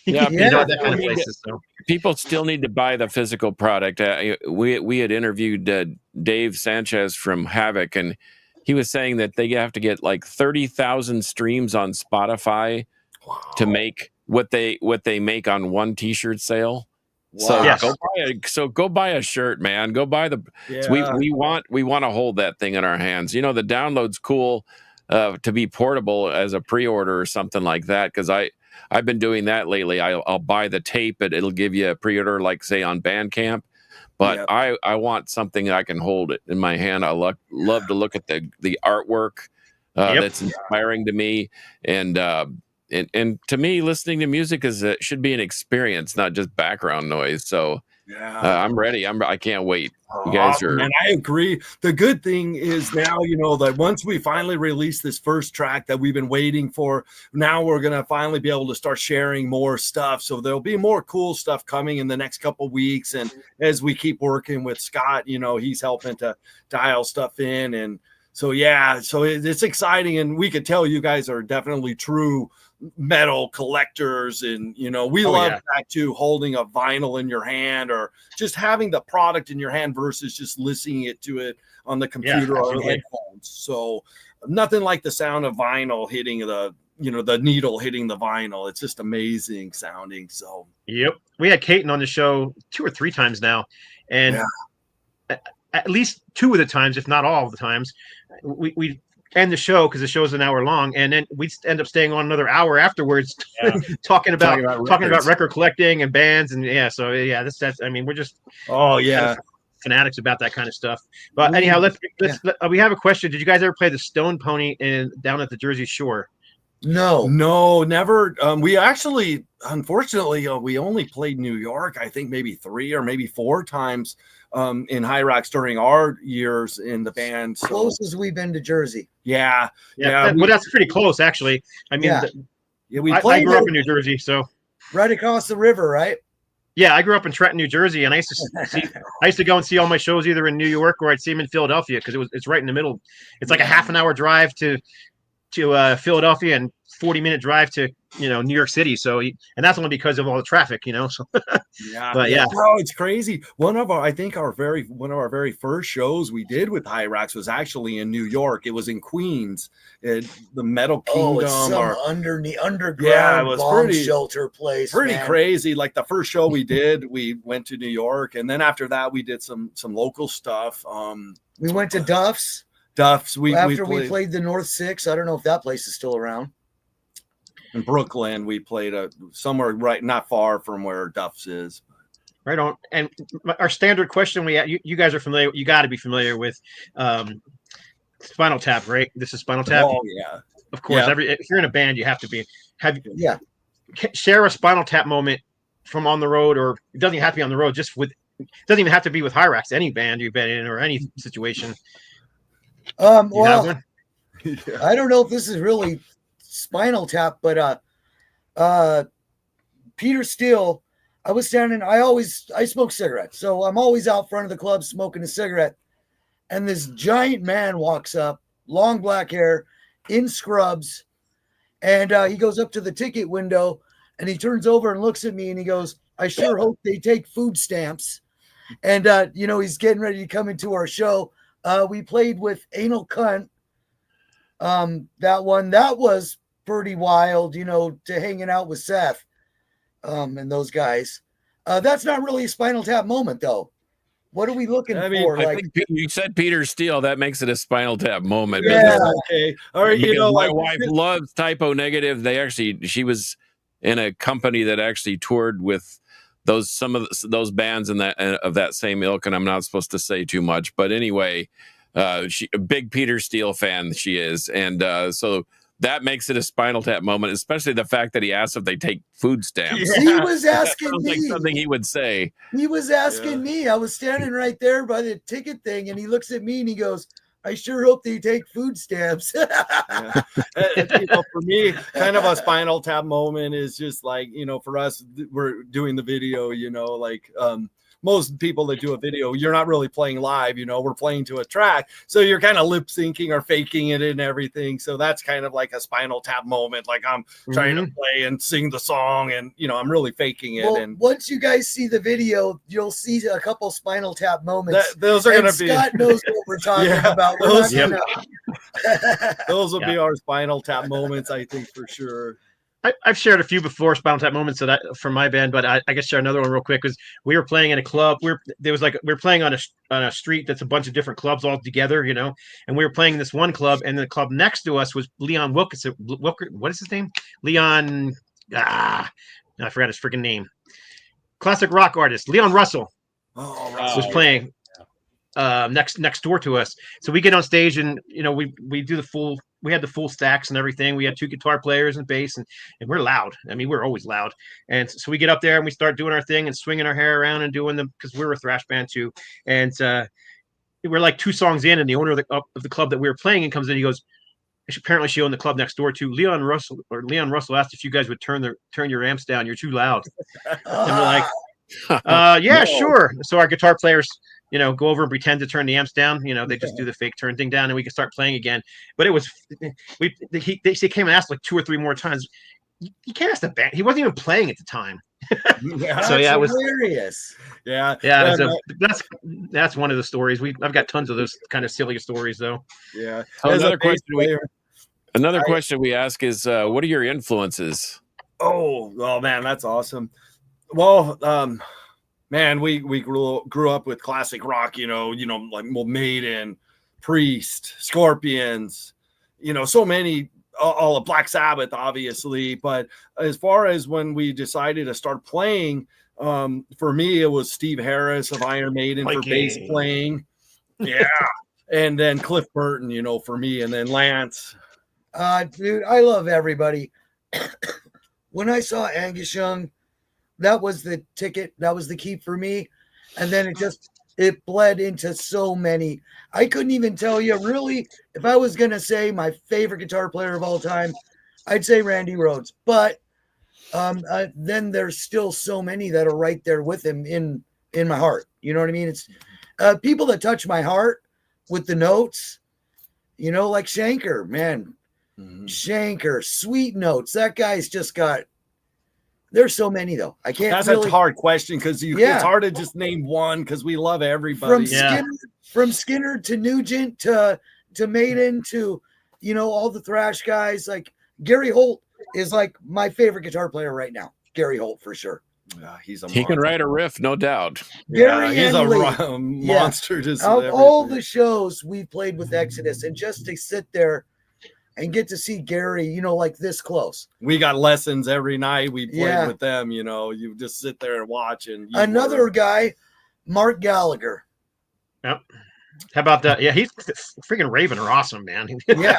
Yeah, that kind of places. So people still need to buy the physical product. We had interviewed Dave Sanchez from Havoc, and he was saying that they have to get like 30,000 streams on Spotify to make what they make on one T-shirt sale. So Yes. go buy a shirt, man. Go buy the. yeah. We want to hold that thing in our hands. The download's cool to be portable as a pre-order or something like that. Because I've been doing that lately. I'll buy the tape, it'll give you a pre-order, like say on Bandcamp. But Yep. I want something I can hold it in my hand. I love to look at the artwork that's inspiring to me, and to me, listening to music should be an experience, not just background noise. So I'm ready. I can't wait. You guys Awesome, are. man. I agree. The good thing is now, that once we finally release this first track that we've been waiting for, now we're going to finally be able to start sharing more stuff. So there'll be more cool stuff coming in the next couple of weeks. And as we keep working with Scott, he's helping to dial stuff in. And so, so it's exciting. And we could tell you guys are definitely true metal collectors, and we love that too, holding a vinyl in your hand or just having the product in your hand versus just listening to it on the computer or headphones. So nothing like the sound of vinyl hitting the needle hitting the vinyl. It's just amazing sounding. So we had Caton on the show 2 or 3 times now, and at least 2 of the times, if not all of the times, we end the show because the show's an hour long, and then we end up staying on another hour afterwards, talking about record collecting and bands, and that's I mean, we're just fanatics about that kind of stuff. But anyhow, let's we have a question. Did you guys ever play the Stone Pony down at the Jersey Shore? No, never. We actually, unfortunately, we only played New York, I think maybe 3 or maybe 4 times in Hirax during our years in the band. So. Closest we've been to Jersey. Well, that's pretty close, actually. I mean, I grew up in New Jersey, so right across the river, right? Yeah, I grew up in Trenton, New Jersey, and I used to go and see all my shows either in New York or I'd see them in Philadelphia because it's right in the middle. It's like a half an hour drive to Philadelphia and 40-minute drive to New York City. So and that's only because of all the traffic. So Yeah, but yeah. No, it's crazy. One of our very first shows we did with Hirax was actually in New York. It was in Queens, the Metal Kingdom. It's some underground Yeah, it was bomb shelter place. Pretty man. crazy. Like the first show we did, we went to New York, and then after that, we did some local stuff. We went to Duff's. We played the North Six. I don't know if that place is still around. In Brooklyn, we played somewhere not far from where Duff's is. Right on. And our standard question you guys are familiar. You got to be familiar with Spinal Tap, right? This is Spinal Tap. Oh yeah, of course. Yeah. If you're in a band, you have to be. Yeah. Share a Spinal Tap moment from on the road, or it doesn't even have to be on the road. Just with, it doesn't even have to be with Hirax. Any band you've been in or any situation. Well, I don't know if this is really Spinal Tap, but Peter Steele, I was standing, I smoke cigarettes, so I'm always out front of the club smoking a cigarette, and this giant man walks up, long black hair, in scrubs, and he goes up to the ticket window, and he turns over and looks at me, and he goes, "I sure hope they take food stamps." And he's getting ready to come into our show. We played with Anal Cunt. That was pretty wild, to hanging out with Seth and those guys. That's not really a Spinal Tap moment, though. What are we looking for? I think you said Peter Steele. That makes it a Spinal Tap moment. Yeah. Okay. All right. My wife loves Typo Negative. She was in a company that actually toured with some of those bands in that of that same ilk, and I'm not supposed to say too much, but anyway, she a big Peter Steele fan. She is, and so that makes it a Spinal Tap moment, especially the fact that he asked if they take food stamps. Yeah. He was asking me. Like something he would say. He was asking me. I was standing right there by the ticket thing, and he looks at me and he goes, "I sure hope they take food stamps." For me, kind of a Spinal Tap moment is just like, for us, we're doing the video, most people that do a video, you're not really playing live, we're playing to a track. So you're kind of lip syncing or faking it and everything. So that's kind of like a Spinal Tap moment. Like I'm trying to play and sing the song and, I'm really faking it. Well, and once you guys see the video, you'll see a couple Spinal Tap moments. Those are going to be. Scott knows what we're talking about. Those will be our Spinal Tap moments, I think, for sure. I've shared a few before Spinal Tap moments from my band, but I guess share another one real quick because we were playing in a club. We were playing on a street that's a bunch of different clubs all together, and we were playing this one club, and the club next to us was Leon Wilkinson. What is his name? Leon. I forgot his freaking name. Classic rock artist Leon Russell was playing next door to us. So we get on stage and we do we had the full stacks and everything. We had 2 guitar players and bass, and we're loud. I mean, we're always loud. And so we get up there and we start doing our thing and swinging our hair around and doing them because we're a thrash band too. And we're like 2 songs in, and the owner of the club that we were playing in comes in. He goes, apparently she owned the club next door to Leon Russell asked if you guys would turn your amps down. You're too loud. And we're like, yeah, sure. So our guitar players, go over and pretend to turn the amps down. They just do the fake turn thing down, and we can start playing again. But it was, they came and asked like 2 or 3 more times. You can't ask the band. He wasn't even playing at the time. So yeah, it was hilarious. Yeah. That's one of the stories. I've got tons of those kind of silly stories though. Yeah. Another question we ask is, what are your influences? Oh man, that's awesome. Well, man, we grew up with classic rock, like Maiden, Priest, Scorpions, so many, all of Black Sabbath, obviously. But as far as when we decided to start playing, for me, it was Steve Harris of Iron Maiden for bass playing. Yeah. And then Cliff Burton, for me, and then Lance. Dude, I love everybody. When I saw Angus Young, that was the ticket. That was the key for me. And then it bled into so many. I couldn't even tell you really, if I was going to say my favorite guitar player of all time, I'd say Randy Rhoads. But then there's still so many that are right there with him in my heart. You know what I mean? It's people that touch my heart with the notes, like Shanker, man. Shanker, Sweet Notes. That guy's just got. There's so many though. I can't. That's really, a hard question because it's hard to just name one because we love everybody. From Skinner to Nugent to Maiden to all the thrash guys. Like Gary Holt is like my favorite guitar player right now. Gary Holt for sure. He can write a riff, no doubt. Gary, he's a monster. Yeah. Just all the shows we played with Exodus, and just to sit there and get to see Gary, like this close. We got lessons every night. We played with them. You just sit there and watch. And another guy, Mark Gallagher. Yep. How about that? Yeah, he's freaking Raven are awesome, man. Yeah.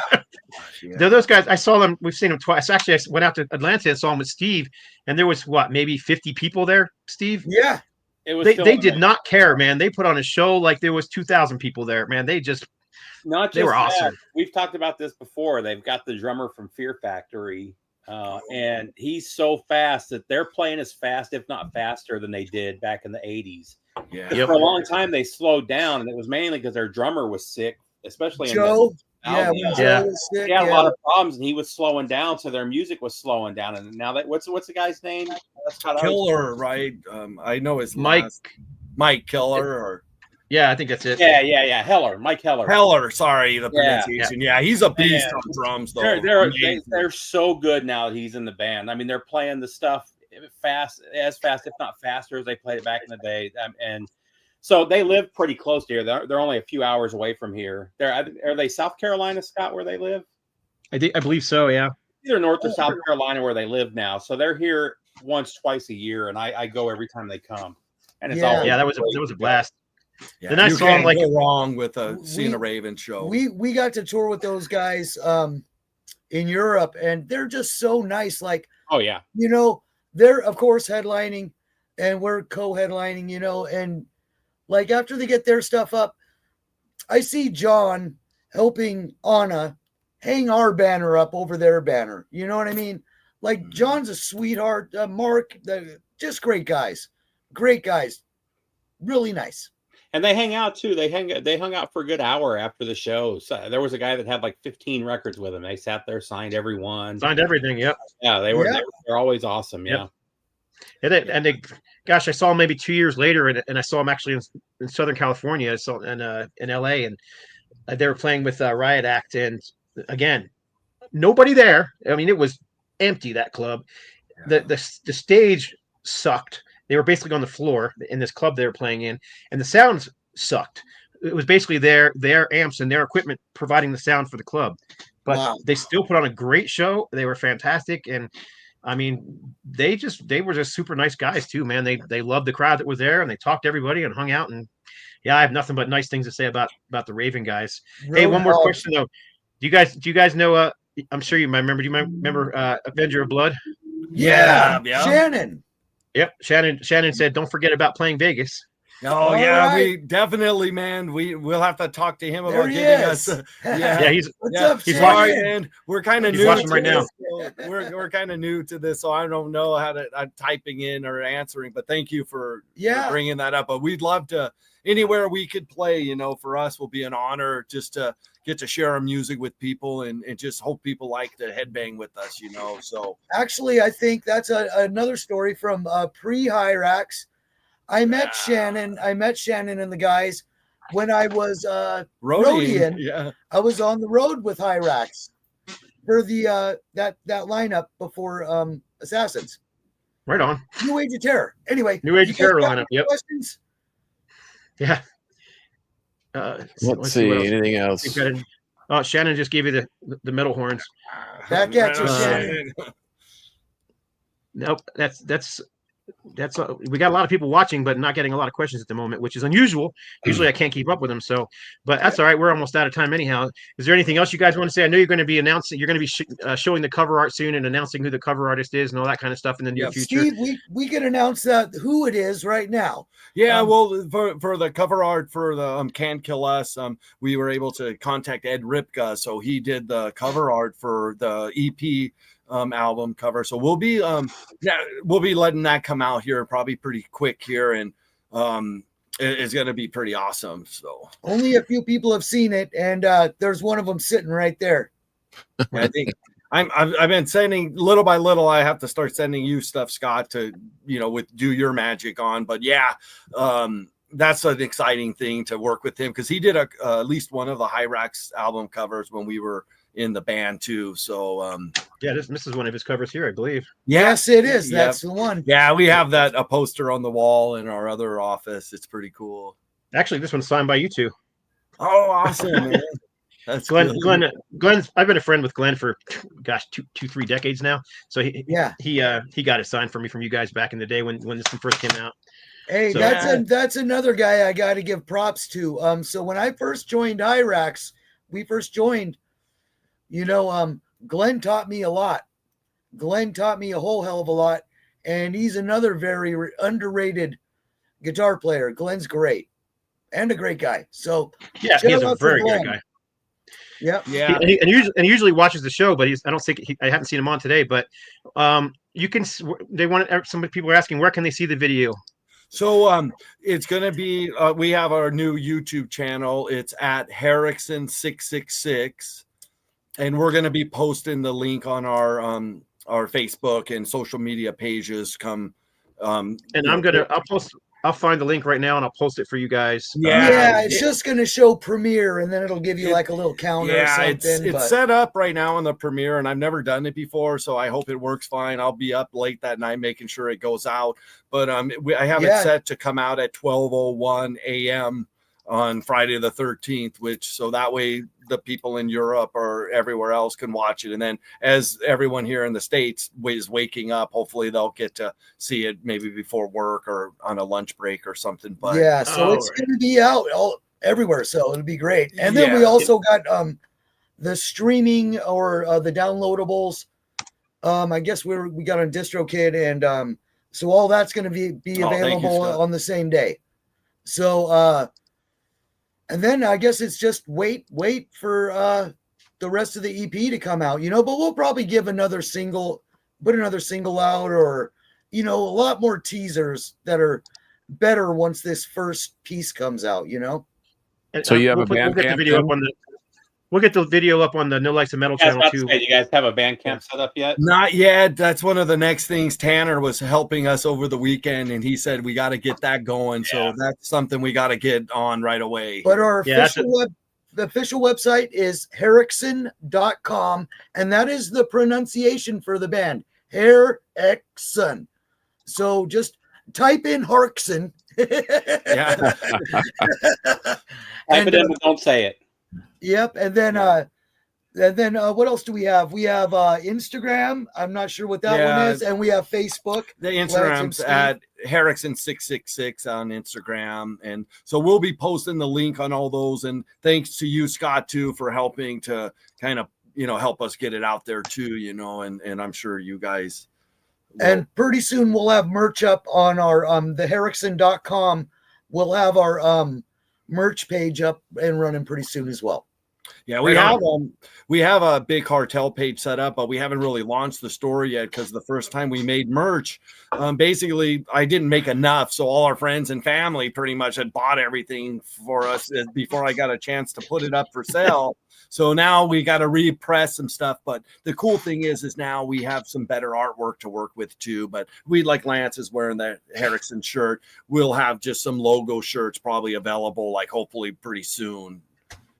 They're those guys. I saw them. We've seen them twice. Actually, I went out to Atlanta and saw them with Steve, and there was maybe 50 people there. Steve. Yeah. It was. They did not care, man. They put on a show like there was 2,000 people there, man. They were awesome. We've talked about this before. They've got the drummer from Fear Factory, and he's so fast that they're playing as fast, if not faster, than they did back in the 80s. Yeah. For a long time, they slowed down, and it was mainly because their drummer was sick, especially Joe. Joe was sick, he had a lot of problems, and he was slowing down, so their music was slowing down. And now what's the guy's name? Killer, right? I know his Mike Killer or. Yeah, I think that's it. Yeah. Heller, Mike Heller. Heller, sorry, the pronunciation. Yeah, he's a beast on drums, though. They're so good now that he's in the band. I mean, they're playing the stuff fast, if not faster, as they played it back in the day. And so they live pretty close to here. They're only a few hours away from here. Are they South Carolina, Scott, where they live? I believe so, yeah. Either North or South Carolina where they live now. So they're here twice a year, and I go every time they come. And it's always that was a blast. Yeah, then I saw them go wrong with seeing a Raven show. We got to tour with those guys in Europe, and they're just so nice. Like, oh yeah, they're of course headlining, and we're co-headlining. And like after they get their stuff up, I see John helping Anna hang our banner up over their banner. You know what I mean? Like John's a sweetheart. Mark, just great guys, really nice. And they hang out too. They hung out for a good hour after the show. So there was a guy that had like 15 records with him. They sat there, signed every one. Signed everything, yep. Yeah, they're always awesome, yeah. Yep. And they, gosh, I saw them maybe 2 years later, and I saw them actually in Southern California, in LA, and they were playing with Riot Act, and again, nobody there. I mean, it was empty, that club. The stage sucked. They were basically on the floor in this club they were playing in, and the sounds sucked. It was basically their amps and their equipment providing the sound for the club. But they still put on a great show. They were fantastic. And I mean, they were just super nice guys too, man. They loved the crowd that was there, and they talked to everybody and hung out. And yeah, I have nothing but nice things to say about the Raven guys. Really? Hey, one more question though. Do you guys know, I'm sure you might remember, Avenger of Blood? Yeah. Shannon. Yep. Shannon said, don't forget about playing Vegas. Oh, yeah, right. We definitely, man. We'll have to talk to him about getting us. He's he's watching, man. We're kind of new watching right now. We're kind of new to this, so I don't know how to typing in or answering. But thank you for bringing that up. But we'd love to anywhere we could play. For us will be an honor just to get to share our music with people and just hope people like to headbang with us. So actually, I think that's another story from pre-Hirax. I met Shannon and the guys when I was roadieing. Yeah. I was on the road with Hirax for the that lineup before Assassins. Right on. New Age of Terror. Anyway, New Age of Terror lineup. Yep. Questions? Yeah. Let's see. Anything else? Shannon just gave you the metal horns. Back at you, Shannon. Nope. That's we got a lot of people watching, but not getting a lot of questions at the moment, which is unusual. Usually I can't keep up with them. So, but that's all right. We're almost out of time anyhow. Is there anything else you guys want to say? I know you're going to be announcing, you're going to be showing the cover art soon and announcing who the cover artist is and all that kind of stuff in the near future. Steve, we can announce who it is right now. Yeah, well, for the cover art for the Can't Kill Us, we were able to contact Ed Ripka, so he did the cover art for the EP album cover. So we'll be letting that come out here probably pretty quick here, and it's going to be pretty awesome. So only a few people have seen it, and there's one of them sitting right there. I think I've been sending little by little. I have to start sending you stuff, Scott, to do your magic on. But yeah, that's an exciting thing to work with him because he did at least one of the Hirax album covers when we were in the band too. So yeah, this is one of his covers here, I believe. Yes, it is. That's the one. Yeah, we have a poster on the wall in our other office. It's pretty cool. Actually, this one's signed by you two. Oh, awesome, man. That's Glenn. good. Glenn's. I've been a friend with Glenn for, gosh, 3 decades now. So he got it signed for me from you guys back in the day when this one first came out. Hey, So- that's another guy I got to give props to. So when I first joined Hirax, we first joined. Glenn taught me a lot. Glenn taught me a whole hell of a lot, and he's another very underrated guitar player. Glenn's great and a great guy. So Yeah, shout he's a out to very Glenn. good guy. Yep. Yeah. He usually watches the show, but I don't think I haven't seen him on today. But you can. Some people are asking where can they see the video. So it's going to be we have our new YouTube channel. It's at HarXson 666, and we're going to be posting the link on our Facebook and social media pages. I'll find the link right now and I'll post it for you guys. It's just going to show Premiere, and then it'll give you like a little counter or something. It's set up right now on the Premiere, and I've never done it before, so I hope it works fine. I'll be up late that night making sure it goes out. But I have it set to come out at 12:01 a.m. on Friday the 13th, so that way the people in Europe or everywhere else can watch it. And then as everyone here in the States is waking up, hopefully they'll get to see it maybe before work or on a lunch break or something. But it's going to be out everywhere, so it'll be great. And then we also got the streaming or the downloadables. I guess we got on DistroKid, and so all that's going to be available on the same day. So and then I guess it's just wait for the rest of the EP to come out, but we'll probably give put another single out, or a lot more teasers that are better once this first piece comes out, And, So you have a Bandcamp? We'll get the video up on the No Likes of Metal channel too. You guys have a Bandcamp set up yet? Not yet. That's one of the next things. Tanner was helping us over the weekend, and he said we got to get that going. So that's something we got to get on right away. But our the official website is HarXson.com, and that is the pronunciation for the band, HarXson. So just type in HarXson. Yeah. Type it in, but don't say it. Yep. And then what else do we have? We have Instagram. I'm not sure what that one is. And we have Facebook. The Instagram's at HarXson 666 on Instagram. And so we'll be posting the link on all those. And thanks to you, Scott, too, for helping to kind of, help us get it out there too, and I'm sure you guys will. And pretty soon we'll have merch up on our the HarXson.com. We'll have our merch page up and running pretty soon as well. Yeah, we have a big cartel page set up, but we haven't really launched the store yet because the first time we made merch, basically I didn't make enough, so all our friends and family pretty much had bought everything for us before I got a chance to put it up for sale. So now we got to repress some stuff, but the cool thing is now we have some better artwork to work with too. But like Lance is wearing the HarXson shirt. We'll have just some logo shirts probably available, like hopefully pretty soon.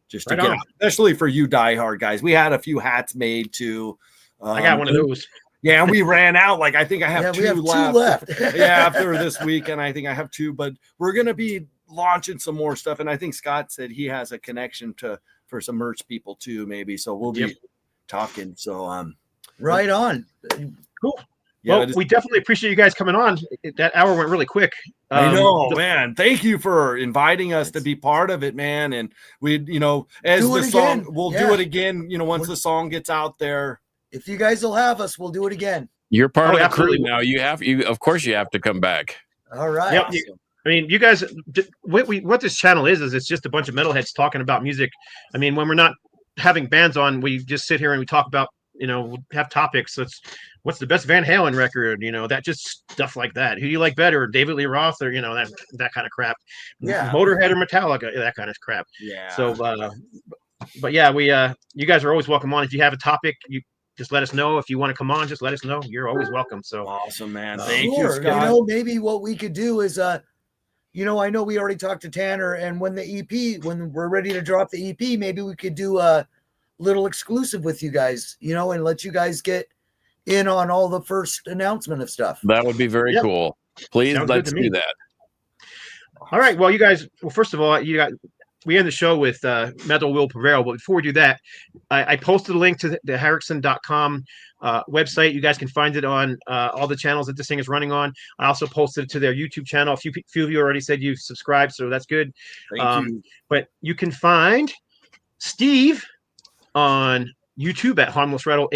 Just to get out, especially for you diehard guys. We had a few hats made too. I got one of those. Yeah, and we ran out. Like I think I have two left. Yeah, after this weekend, I think I have two. But we're gonna be launching some more stuff, and I think Scott said he has a connection for some merch people too, maybe. So we'll be talking. So right on. Cool. Yeah, well, we definitely appreciate you guys coming on. That hour went really quick. I know, man. Thank you for inviting us to be part of it, man. And we, as the song, we'll do it again. Once the song gets out there. If you guys will have us, we'll do it again. You're part of the crew now. Of course, you have to come back. All right. Yep. Awesome. I mean, you guys, what this channel is it's just a bunch of metalheads talking about music. I mean, when we're not having bands on, we just sit here and we talk about, have topics. What's the best Van Halen record? That just stuff like that. Who do you like better, David Lee Roth, or that kind of crap? Yeah. Motorhead or Metallica, that kind of crap. Yeah. So but yeah, we you guys are always welcome on. If you have a topic, you just let us know. If you want to come on, just let us know. You're always welcome. So awesome, man. Thank you, sure. Scott. You know, maybe what we could do is you know, I know we already talked to Tanner, and when we're ready to drop the EP, maybe we could do a little exclusive with you guys, you know, and let you guys get in on all the first announcement of stuff. That would be very cool. Please, Sounds good let's to me. do that. All right. Well, you guys. Well, first of all, we end the show with Metal Will Prevail. But before we do that, I posted a link to the HarXson.com website. You guys can find it on all the channels that this thing is running on. I also posted it to their YouTube channel. A few of you already said you've subscribed, so that's good. Thank you. But you can find Steve on YouTube at Harmless Rebel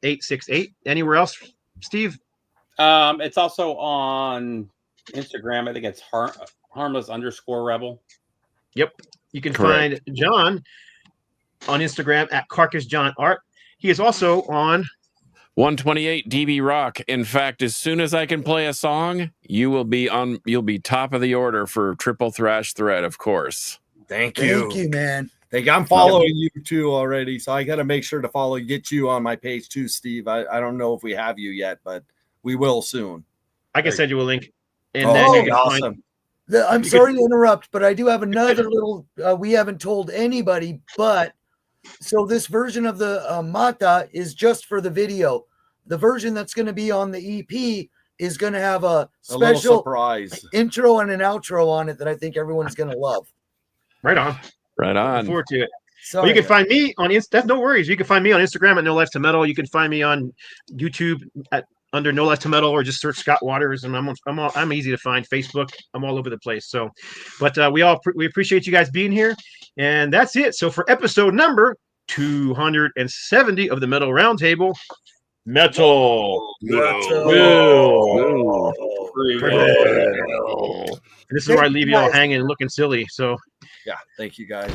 868. Anywhere else, Steve? It's also on Instagram. I think it's harmless_rebel. Yep. You can Correct. find John on Instagram at Carcass John Art. He is also on 128 DB Rock. In fact, as soon as I can play a song, you'll be top of the order for Triple Thrash Thread, of course. Thank you, man. I'm following you too already, so I got to make sure to get you on my page too, Steve. I don't know if we have you yet, but we will soon. I can send you a link. And then you can awesome. I'm sorry to interrupt, but I do have another little, we haven't told anybody, but so this version of the Mata is just for the video. The version that's going to be on the EP is going to have a special surprise intro and an outro on it that I think everyone's going to love. Right on. Right on. Looking forward to it. Sorry. Well, you can find me on That's no worries. You can find me on Instagram at No Life to Metal. You can find me on YouTube under No Life to Metal, or just search Scott Waters, and I'm easy to find. Facebook, I'm all over the place. So, but we appreciate you guys being here, and that's it. So for episode number 270 of the Metal Roundtable, Metal Will Prevail. And this is where I leave you all hanging and looking silly. So, yeah, thank you guys.